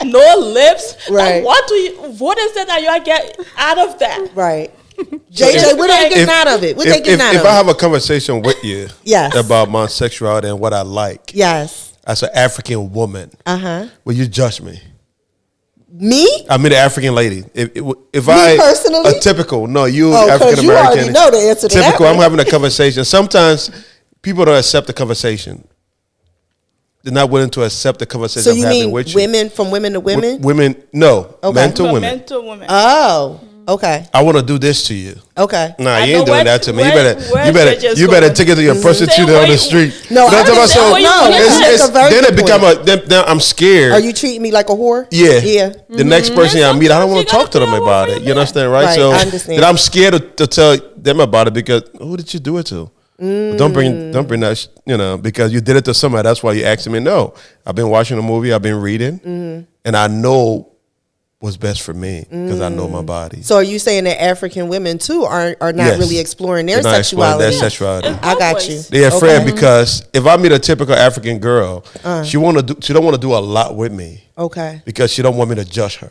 E: no lips.
B: Right.
E: Like, what is it that you get out of that?
B: Right. JJ, what are they getting out of it? What they getting out of
C: If I
B: it?
C: have a conversation with you
B: Yes.
C: about my sexuality and what I like
B: Yes.
C: as an African woman, will you judge me?
B: Me?
C: I mean, the African lady. If
B: Me personally?
C: a typical, no, you
B: Oh, 'cause
C: African
B: you already
C: American.
B: know the answer to that
C: Typical. I'm
B: one.
C: having a conversation. Sometimes people don't accept the conversation. They're not willing to accept the conversation
B: So
C: I'm
B: you
C: having
B: mean
C: with you.
B: women from women to women?
C: Women, no,
B: Okay.
C: men to
E: From
C: women.
E: men to women.
B: Oh, okay.
C: I want to do this to you.
B: Okay.
C: Nah,
E: I
C: you ain't
E: know
C: doing
E: where-
C: that to me.
E: where Bridget's
C: You better
E: going.
C: take it to your prostitute
E: Say
C: on
E: where
C: the
E: you-
C: street.
B: No,
C: You know
B: I
C: what I'm talking about?
B: understand where you
C: So
B: going.
C: it's-
B: That's a very
C: then
B: good
C: it become
B: point.
C: then I'm scared.
B: Are you treating me like a whore?
C: Yeah.
B: Yeah.
C: The next person I meet, I don't
E: sometimes
C: want
E: you
C: to talk to
E: gotta
C: them
E: be
C: about
E: aware
C: it.
E: of
C: You
E: that.
C: understand, right?
B: Right,
C: So
B: I understand.
C: that I'm scared to tell them about it because who did you do it to? Don't bring that, because you did it to somebody. That's why you asking me. No, I've been watching a movie. I've been reading, and I know what's best for me because I know my body.
B: So are you saying that African women too are not
C: Yes.
B: really exploring their
C: They're not exploring
B: sexuality?
C: their sexuality.
E: It's
B: I got
E: both
B: you.
E: ways.
C: They're afraid
B: Okay.
C: because if I meet a typical African girl, she don't want to do a lot with me
B: Okay.
C: because she don't want me to judge her.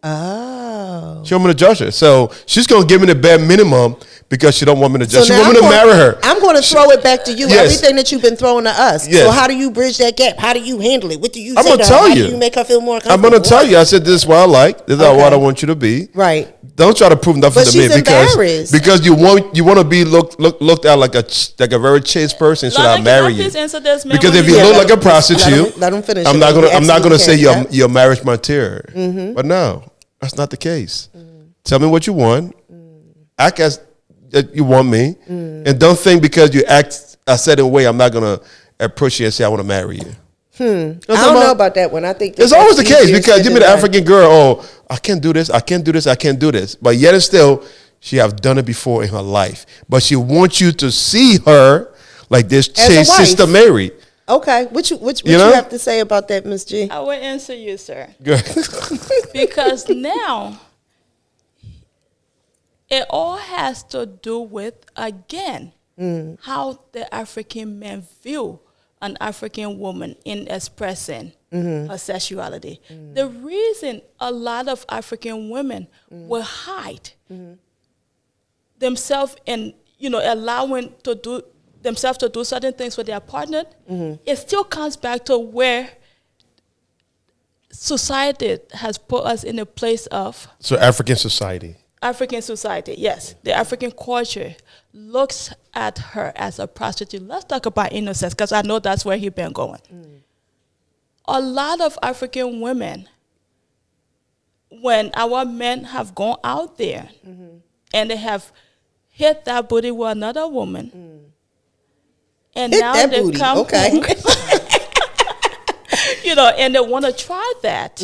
B: Oh.
C: She want me to judge her, so she's gonna give me the bare minimum because she don't want me to judge. She
B: now
C: want me to marry her.
B: I'm going to throw it back to you.
C: Yes.
B: Everything that you've been throwing to us.
C: Yes.
B: So how do you bridge that gap? How do you handle it? What do you
C: I'm
B: say
C: gonna
B: to
C: tell
B: her? How
C: you.
B: do you make her feel more
C: I'm
B: comfortable?
C: gonna tell you. I said this is what I like. This is
B: Okay.
C: what I want you to be.
B: Right.
C: Don't try to prove nothing
B: But
C: to me
B: she's embarrassed.
C: because you want to be looked at like a very chaste person. Should I
E: Lana,
C: marry
E: can I
C: you?
E: please answer this, man,
C: Because
E: when
C: if you
E: you-
C: look
B: Yeah,
C: like a prostitute,
B: let him finish
C: I'm
B: it.
C: not
B: You
C: gonna
B: absolutely
C: say
B: can.
C: you're marriage material. But no, that's not the case. Tell me what you want. Act as that you want me, and don't think because you act a certain way, I'm not gonna approach you and say I want to marry you.
B: I don't know about that one. I think
C: it's always the case
B: easier
C: because
B: said
C: you
B: than
C: meet an
B: done.
C: African girl. Oh, I can't do this. I can't do this. I can't do this. But yet and still, she have done it before in her life. But she wants you to see her like this.
B: As a wife.
C: Sister Mary.
B: Okay, what you
C: know?
B: have to say about that, Miss G?
E: I will answer you, sir.
C: Good.
E: Because now it all has to do with, again, how the African men view an African woman in expressing her sexuality. The reason a lot of African women will hide themselves and, allowing to do themselves to do certain things with their partner, it still comes back to where society has put us in a place of.
C: So African society.
E: African society, yes. The African culture looks at her as a prostitute. Let's talk about innocence, because I know that's where he's been going. A lot of African women, when our men have gone out there and they have hit that booty with another woman, and
B: Hit
E: now
B: that
E: they
B: booty,
E: come
B: okay.
E: home, and they want to try that.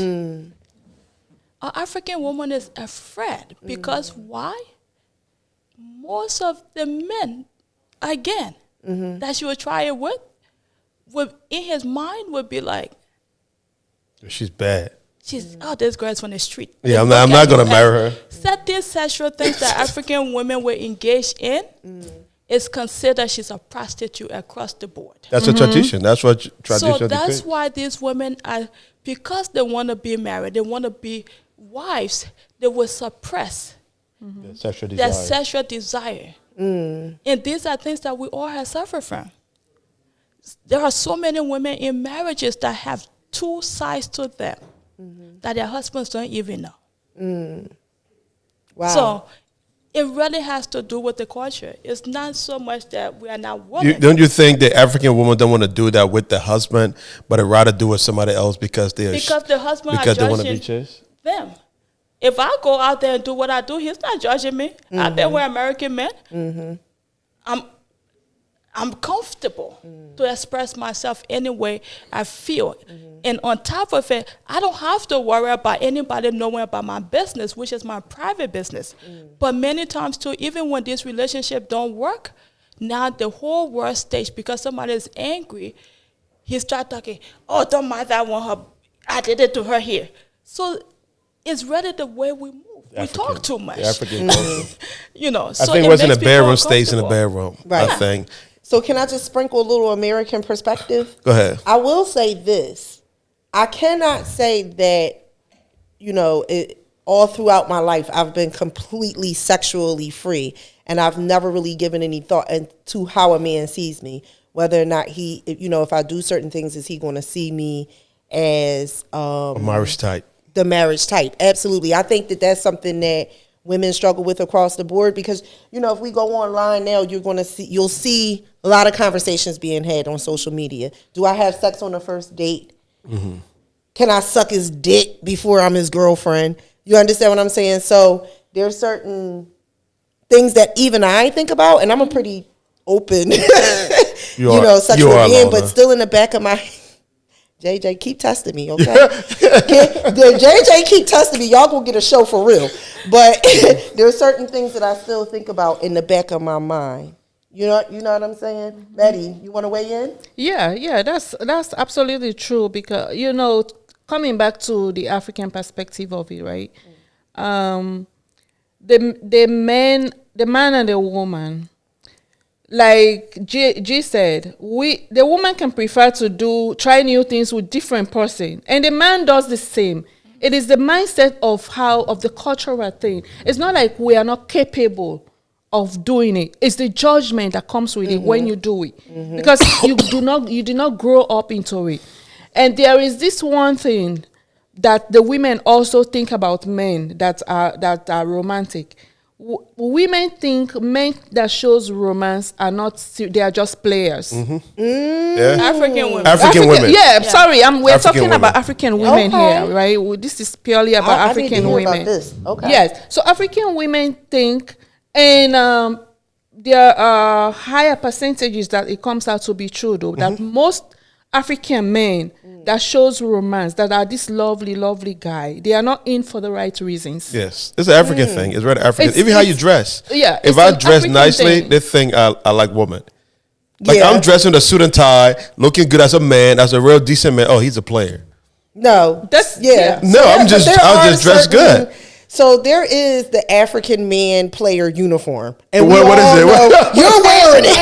E: An African woman is afraid because why? Most of the men, again, that she would try it with, would in his mind would be like,
C: She's bad.
E: this girl's from the street.
C: Yeah, I'm not going to marry her.
E: Certain sexual things that African women were engaged in is considered she's a prostitute across the board.
C: That's a tradition. That's what tradition.
E: So that's why these women are, because they want to be married, they want to be wives, they will suppress
C: the sexual
E: their
C: desire.
E: sexual desire. And these are things that we all have suffered from. There are so many women in marriages that have two sides to them that their husbands don't even know.
B: Wow.
E: So it really has to do with the culture. It's not so much that we are not women.
C: Don't you think the African woman don't want to do that with the husband, but I'd rather do it with somebody else because they're
E: because the husband
C: because
E: are
C: they want to be
E: judging
C: chased?
E: them. If I go out there and do what I do, he's not judging me. Out there with American men, I'm comfortable to express myself any way I feel. And on top of it, I don't have to worry about anybody knowing about my business, which is my private business. But many times too, even when this relationship don't work, now the whole world stage, because somebody is angry, he start talking, oh, don't mind that one, her, I did it to her here. So it's really the way we move. We talk too much.
C: The African culture.
E: So
C: I think
E: it
C: what's in
E: makes
C: the bedroom
E: people
C: stays in the
E: uncomfortable.
C: bedroom.
B: Right.
C: I think.
B: So can I just sprinkle a little American perspective?
C: Go ahead.
B: I will say this. I cannot say that, all throughout my life, I've been completely sexually free. And I've never really given any thought to how a man sees me. Whether or not he, if I do certain things, is he going to see me as
C: A marriage type.
B: the marriage type? Absolutely. I think that that's something that women struggle with across the board because, if we go online now, you'll see a lot of conversations being had on social media. Do I have sex on the first date? Can I suck his dick before I'm his girlfriend? You understand what I'm saying? So there's certain things that even I think about, and I'm a pretty open, sexual being, but still in the back of my JJ, keep testing me, okay? JJ, keep testing me. Y'all gonna get a show for real. But there are certain things that I still think about in the back of my mind. You know what I'm saying? Maddie, you want to weigh in?
D: Yeah, that's absolutely true because, coming back to the African perspective of it, right? The man and the woman, like G said, the woman can prefer to try new things with different person, and the man does the same. It is the mindset of the cultural thing. It's not like we are not capable of doing it. It's the judgment that comes with it when you do it, because you did not grow up into it. And there is this one thing that the women also think about men that are romantic. Women think men that shows romance are not, they are just players.
C: Yeah.
E: African women.
C: African women.
D: Yeah, sorry, we're
C: African
D: talking
C: women.
D: about African women
B: Okay.
D: here, right? Well, this is purely about
B: I need to
D: African
B: hear
D: women.
B: about this. Okay.
D: Yes, so African women think, and there are higher percentages that it comes out to be true, though, that most African men that shows romance, that are this lovely, lovely guy, they are not in for the right reasons.
C: Yes, it's an African thing. It's very African.
D: It's-
C: Even how you dress.
D: Yeah,
C: If
D: it's
C: I
D: an
C: dress
D: African
C: nicely,
D: thing.
C: they think I like woman. Like
B: Yeah.
C: I'm dressed in a suit and tie, looking good as a man, as a real decent man. Oh, he's a player.
B: No,
D: That's-
B: yeah.
D: yeah.
C: No,
B: So
C: I'm
B: but
C: just-
B: there
C: I'll
B: are
C: just dress good.
B: So there is the African man player uniform, and
C: What is it?
B: You're wearing it.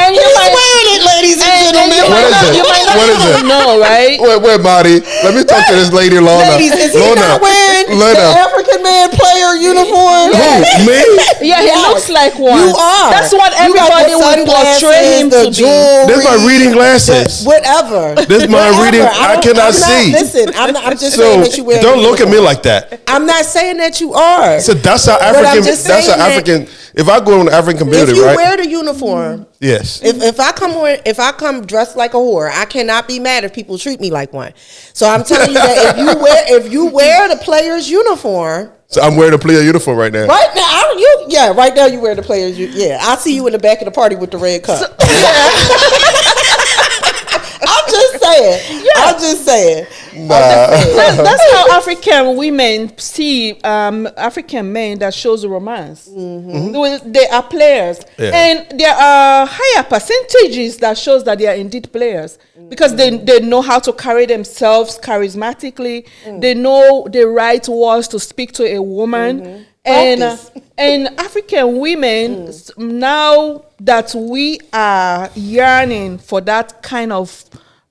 D: And you
B: He's
D: might,
B: wearing it, ladies and
D: and
B: gentlemen.
D: you
C: What
D: might
C: is
D: not,
C: it?
D: you might not
C: What is
D: even
C: it?
D: know, right?
C: Wait, Marty. Let me talk to this lady, Lorna.
B: Ladies, is he
C: Lorna.
B: not wearing the
C: Lorna.
B: African man player uniform?
C: Who? Me?
D: Yeah, he
B: Yes.
D: looks like one.
B: You are.
D: That's what
B: You got
D: everybody
B: the
D: would portray
B: sunglasses,
D: him
B: the
D: to be.
B: jewelry,
C: This my reading glasses.
B: whatever.
C: This my
B: Whatever.
C: reading. I
B: don't-
C: cannot
B: I'm not-
C: see.
B: Listen, I'm just
C: So
B: saying that you wear.
C: don't look at me like that.
B: I'm not saying that you are.
C: So that's how
B: But I'm
C: African.
B: just
C: That's how
B: saying that
C: African. If I go in the African
B: if
C: community,
B: you
C: right?
B: wear the uniform,
C: Yes.
B: if I come dressed like a whore, I cannot be mad if people treat me like one. So I'm telling you that if you wear the player's uniform.
C: So I'm wearing a player uniform right now.
B: Right now, right now you wear the players. I see you in the back of the party with the red cup. I'm just saying.
D: That's how African women see African men that shows romance. They are players,
C: Yeah.
D: and there are higher percentages that shows that they are indeed players because they know how to carry themselves charismatically. They know the right words to speak to a woman.
B: Practice.
D: And African women, now that we are yearning for that kind of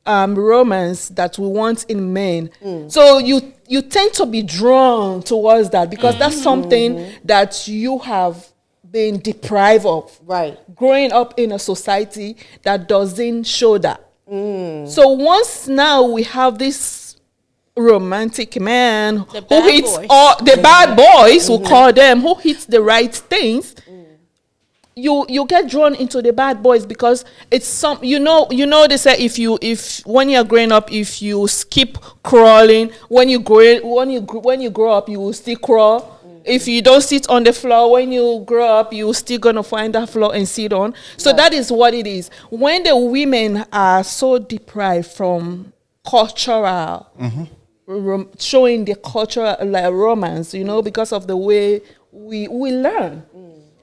D: romance that we want in men, so you tend to be drawn towards that because that's something that you have been deprived of,
B: Right.
D: growing up in a society that doesn't show that. So once now we have this romantic man
E: The
D: who
E: bad
D: hits
E: boys.
D: all the bad boys, who call them, who hits the right things, you get drawn into the bad boys because it's some they say if when you're growing up, if you skip crawling, when you grow up you will still crawl. If you don't sit on the floor, when you grow up, you're still going to find that floor and sit on. So that is what it is. When the women are so deprived from cultural, showing the cultural like romance, because of the way we learn.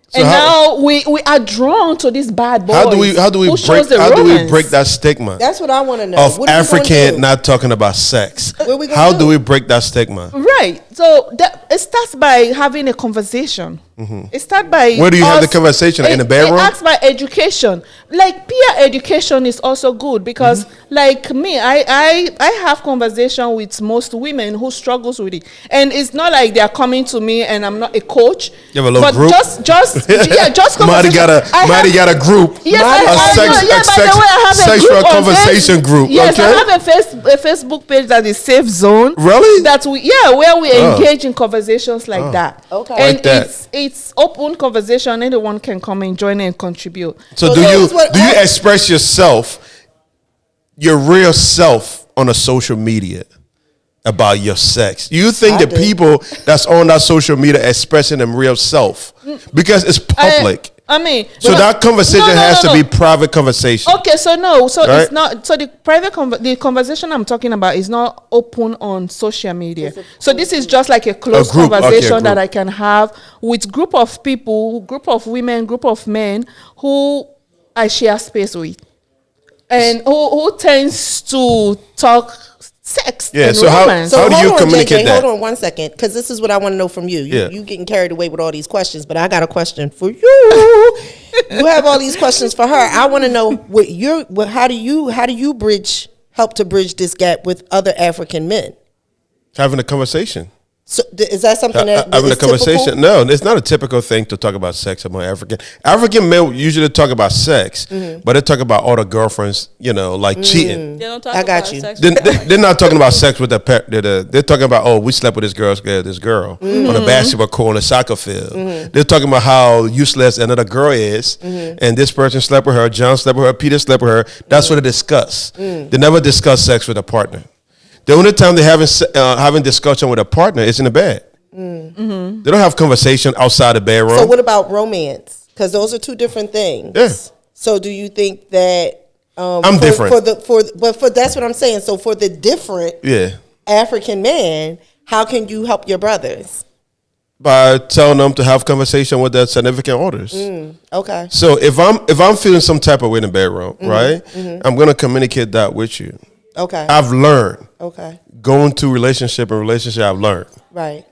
C: So
D: And
C: how-
D: now we are drawn to these bad boys.
C: How do we
D: who shows the romance.
C: break that stigma
B: That's what I want to know.
C: of
B: What are we gonna
C: African
B: do?
C: not talking about sex?
B: What we gonna
C: How
B: do?
C: do we break that stigma?
D: Right. So it starts by having a conversation. It starts by
C: Where do you have the conversation? In the bedroom?
D: It acts by education. Like peer education is also good because, like me, I have conversation with most women who struggles with it, and it's not like they are coming to me and I'm not a coach.
C: You have a little
D: but
C: group?
D: just
C: Marty
D: conversation.
C: got a group.
D: Yes,
C: a
D: by the way, I have a
C: sexual
D: group on
C: conversation group.
D: Yes,
C: Okay.
D: I have a Facebook page that is Safe Zone.
C: Really?
D: That where we engage in conversations like that.
B: Okay.
D: And
C: Like that.
D: it's open conversation. Anyone can come and join and contribute.
C: So
B: So
C: do
B: that
C: you
B: is what
C: do you
B: all-
C: express yourself, your real self, on a social media about your sex? You think
B: I
C: the
B: do.
C: people that's on that social media expressing them real self because it's public?
D: I mean,
C: So that conversation has to be
D: no.
C: private conversation.
D: Okay, so
C: Right?
D: it's not. So the private the conversation I'm talking about is not open on social media. So this is just like a close
C: group, okay,
D: conversation
C: a
D: that
C: group.
D: I can have with group of people, group of women, group of men who I share space with, and who tends to talk sex
C: Yeah,
D: and
C: so how-
D: romance.
C: how do you
B: hold on,
C: communicate
B: JJ,
C: that?
B: Hold on 1 second, because this is what I want to know from you.
C: Yeah.
B: You getting carried away with all these questions, but I got a question for you. You have all these questions for her. I want to know how do you help to bridge this gap with other African men?
C: Having a conversation.
B: So is that something that
C: Having
B: is
C: a conversation.
B: typical?
C: No, it's not a typical thing to talk about sex among African men usually talk about sex, but they talk about all the girlfriends, like cheating.
E: They don't talk
B: I got
E: about
B: you.
E: sex.
C: They're not talking about sex with they're talking about, we slept with this girl on a basketball court on a soccer field. They're talking about how useless another girl is, and this person slept with her, John slept with her, Peter slept with her. That's what they discuss. They never discuss sex with a partner. The only time they having discussion with a partner is in the bed. They don't have conversation outside the bedroom.
B: So what about romance? Because those are two different things.
C: Yeah.
B: So do you think that
C: I'm different.
B: But that's what I'm saying. So for the different African man, how can you help your brothers?
C: By telling them to have conversation with their significant others.
B: Okay.
C: So if I'm feeling some type of way in the bedroom, right, I'm gonna communicate that with you.
B: Okay.
C: I've learned.
B: Okay.
C: Going to relationship, I've learned.
B: Right.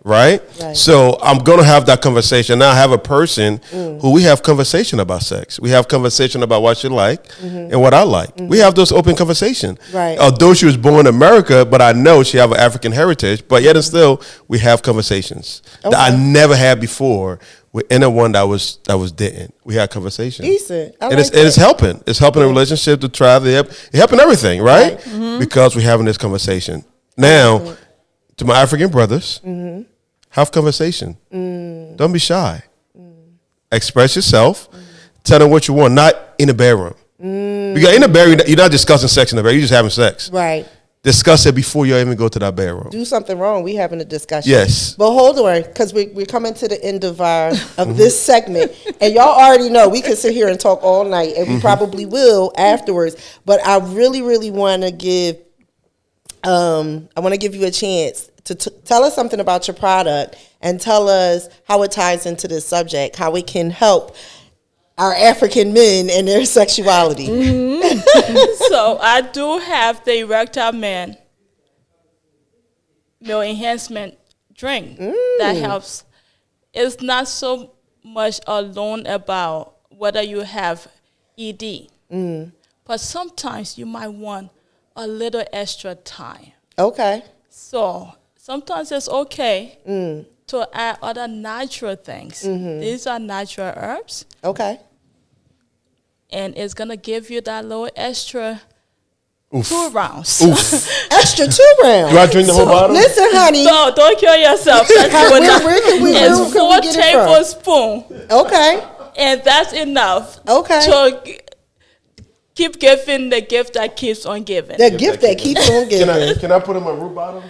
C: So I'm gonna have that conversation. Now I have a person who we have conversation about sex. We have conversation about what you like and what I like. We have those open conversations.
B: Right.
C: Although she was born in America, but I know she have an African heritage. But yet and still, we have conversations that I never had before with anyone that was dating. We had conversations.
B: Decent.
C: And it's helping. It's helping a relationship to thrive. It's helping everything, right? Because we're having this conversation. Now, to my African brothers, have conversation. Don't be shy. Express yourself. Tell them what you want, not in the bedroom. Because in the bedroom, you're not discussing sex in the bedroom. You're just having sex.
B: Right.
C: Discuss it before you even go to that bedroom.
B: Do something wrong. We having a discussion.
C: Yes.
B: But hold on, because we're coming to the end of this segment, and y'all already know we can sit here and talk all night, and we probably will afterwards. But I really, really want to give you a chance to tell us something about your product and tell us how it ties into this subject, how it can help our African men and their sexuality.
E: So I do have the erectile man meal enhancement drink that helps. It's not so much alone about whether you have ED, but sometimes you might want a little extra time.
B: Okay.
E: So sometimes it's okay to add other natural things. These are natural herbs.
B: Okay.
E: And it's going to give you that little extra 2 rounds.
B: Extra 2 rounds.
C: Do I drink the whole bottle?
B: Listen, honey.
E: No, don't kill yourself.
B: Where can we
E: It's 4
B: get it from?
E: tablespoons.
B: Okay.
E: And that's enough.
B: Okay.
E: To keep giving the gift that keeps on giving.
B: The gift that keeps on giving.
C: Can I put in my root bottle?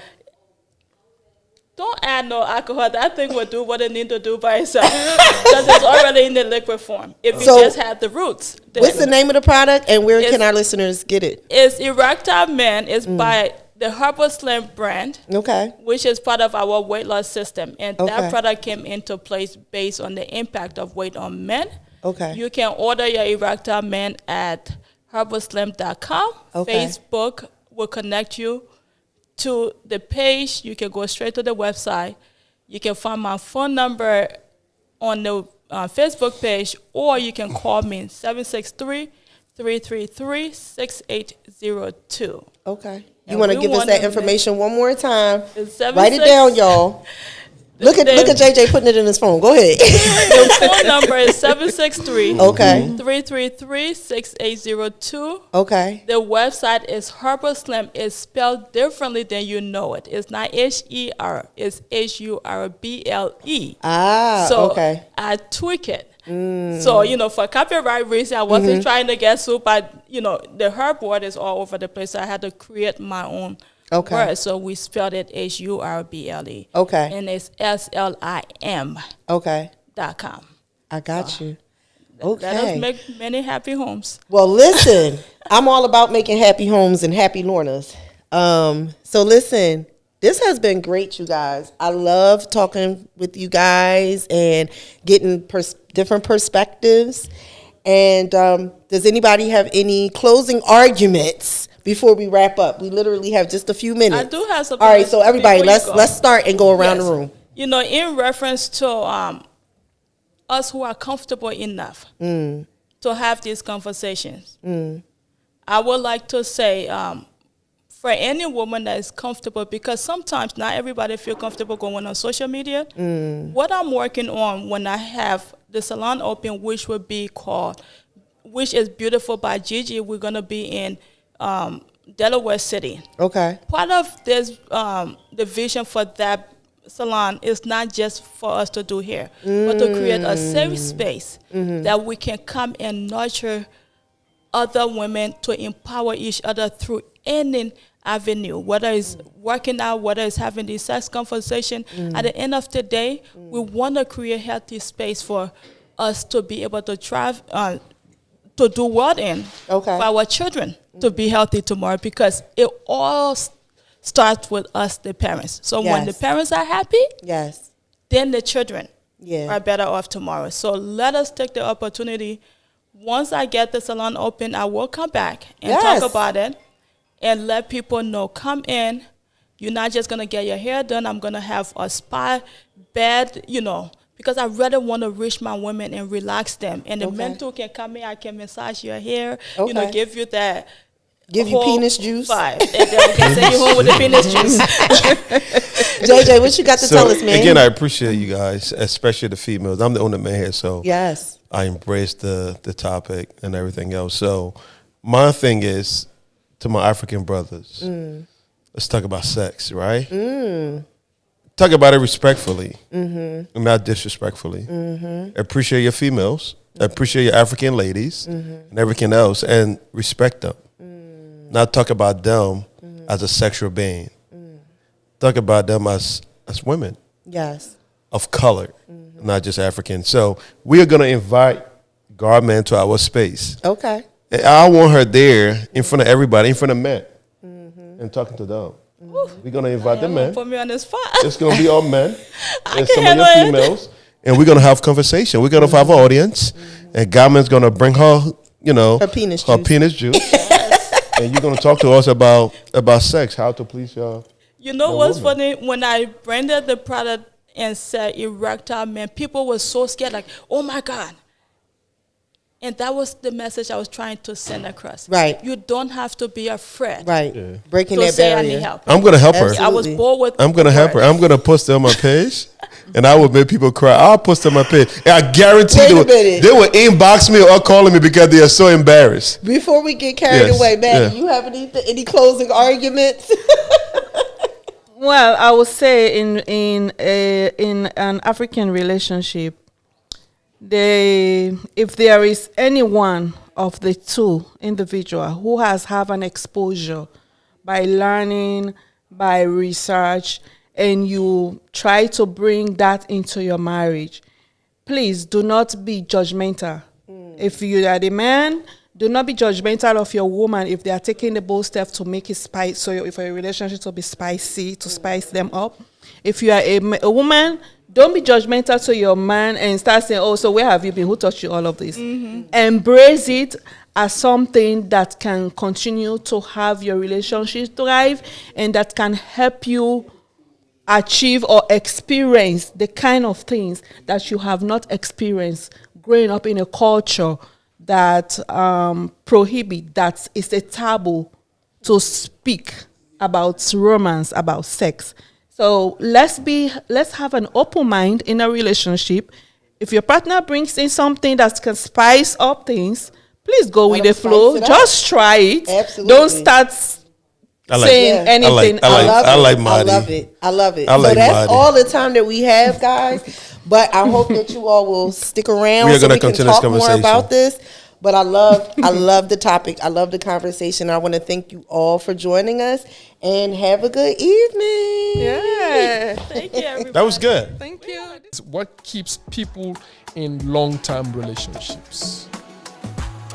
E: Don't add no alcohol. That thing will do what it need to do by itself. Because it's already in the liquid form. If you just have the roots.
B: What's the name of the product and where can our listeners get it?
E: It's Erectile Man. It's by the Herbal Slim brand.
B: Okay.
E: Which is part of our weight loss system. And that product came into place based on the impact of weight on men.
B: Okay.
E: You can order your Erectile Man at herbalslim.com.
B: Okay.
E: Facebook will connect you to the page. You can go straight to the website. You can find my phone number on the Facebook page, or you can call me 763-333-6802.
B: Okay. You want to give us that information one more time?
E: Write
B: Write it down, y'all. Look at JJ putting it in his phone. Go ahead.
E: The phone number is 763
B: Okay.
E: 333-6802.
B: Okay.
E: The website is Herbal Slim. It's spelled differently than you know it. It's not H-E-R. It's H-U-R-B-L-E. So I tweak it. So, for copyright reason, I wasn't trying to get sued, but, the herb word is all over the place. So I had to create my own word. So we spelled it H-U-R-B-L-E.
B: Okay.
E: And it's SLIM. .com.
B: I got you.
E: Let us make many happy homes.
B: Well, listen, I'm all about making happy homes and happy Lornas. So listen, this has been great, you guys. I love talking with you guys and getting different perspectives. And does anybody have any closing arguments before we wrap up? We literally have just a few minutes.
E: I do have something.
B: All right, so everybody, let's start and go around the room.
E: In reference to us who are comfortable enough to have these conversations, I would like to say for any woman that is comfortable, because sometimes not everybody feel comfortable going on social media. What I'm working on when I have the salon open, which is Beautiful by Gigi, we're going to be in Delaware City.
B: Okay.
E: Part of this, the vision for that salon is not just for us to do here, but to create a safe space that we can come and nurture other women to empower each other through any avenue, whether it's working out, whether it's having this sex conversation. At the end of the day, we want to create healthy space for us to be able to thrive, to do well in
B: Okay.
E: for our children to be healthy tomorrow, because it all starts with us, the parents. So when the
B: Yes.
E: parents are happy,
B: Yes.
E: then the children
B: Yeah.
E: are better off tomorrow. So let us take the opportunity. Once I get the salon open, I will come back and
B: Yes.
E: talk about it and let people know, come in. You're not just going to get your hair done. I'm going to have a spa bed, because I really want to reach my women and relax them. And the men too can come in. I can massage your hair,
B: Okay.
E: give you that.
B: Give you penis juice.
E: Vibe. And then we can send you home with the penis juice.
B: JJ, what you got to tell us, man?
C: Again, I appreciate you guys, especially the females. I'm the only man here, so
B: Yes.
C: I embrace the topic and everything else. So my thing is, to my African brothers, let's talk about sex, right? Talk about it respectfully, and not disrespectfully. Appreciate your females, appreciate your African ladies, and everything else, and respect them. Not talk about them as a sexual being. Talk about them as women
B: Yes.
C: of color, not just African. So we are going to invite Garman to our space.
B: Okay.
C: And I want her there in front of everybody, in front of men, and talking to them. We're going to invite the men.
E: Put me on the spot.
C: It's going to be all men and
E: can
C: some of
E: handle
C: your
E: it.
C: females. And we're going to have conversation. We're going to have an audience. And Garman's going to bring her,
B: Her penis juice.
C: penis juice. And you're going to talk to us about sex, how to please y'all.
E: You know
C: the
E: what's
C: woman.
E: funny? When I branded the product and said erectile man, people were so scared, like, oh my God. And that was the message I was trying to send across.
B: Right.
E: You don't have to be afraid
B: Right. Breaking
E: to
B: that
E: say I
B: barrier.
E: need help.
C: I'm going to help her.
B: Absolutely.
E: I was bored with
C: I'm going to help her.
E: words.
C: I'm going to post it on my page. And I will make people cry. I'll post it on my page. And I guarantee
B: Wait a
C: they
B: minute.
C: will inbox me or calling me because they are so embarrassed.
B: Before we get carried
C: Yes,
B: away, man,
C: yeah.
B: do you have any closing arguments?
D: Well, I would say in an African relationship, if there is any one of the two individual who has have an exposure by learning, by research, and you try to bring that into your marriage, please do not be judgmental. If you are the man, do not be judgmental of your woman if they are taking the bold step to make it spicy, so for your relationship to be spicy, to spice them up. If you are a woman, don't be judgmental to your man and start saying, oh, so where have you been? Who taught you all of this? Embrace it as something that can continue to have your relationship thrive and that can help you achieve or experience the kind of things that you have not experienced growing up in a culture that prohibit, that is a taboo to speak about romance, about sex. So let's have an open mind in a relationship. If your partner brings in something that can spice up things, please go with the flow. Just try it.
B: Absolutely.
D: Don't start saying anything.
C: I like
B: I
C: Marty.
B: love it. I love it.
C: I like
B: so that's
C: Marty.
B: all the time that we have, guys. But I hope that you all will stick around
C: We are
B: so
C: gonna
B: we can
C: continue this
B: talk more
C: conversation.
B: about this. But I love the topic. I love the conversation. I want to thank you all for joining us and have a good evening.
D: Yeah.
E: Thank you, everybody.
C: That was good.
D: Thank you.
F: What keeps people in long-term relationships?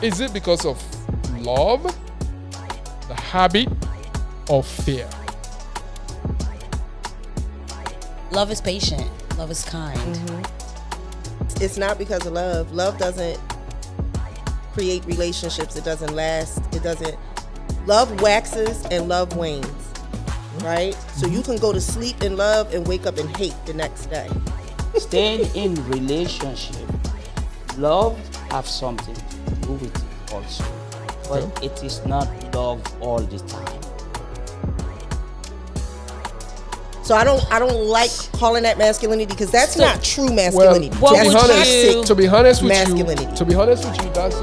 F: Is it because of love, the habit, or fear?
G: Love is patient. Love is kind.
B: It's not because of love. Love doesn't create relationships. It doesn't last. It doesn't. Love waxes and love wanes, right? So you can go to sleep in love and wake up in hate the next day.
H: Staying in relationship, love have something to do with it also, but it is not love all the time.
B: So I don't like calling that masculinity because that's not true masculinity.
F: Well,
B: That's toxic
F: to be honest with
B: masculinity.
F: you, that's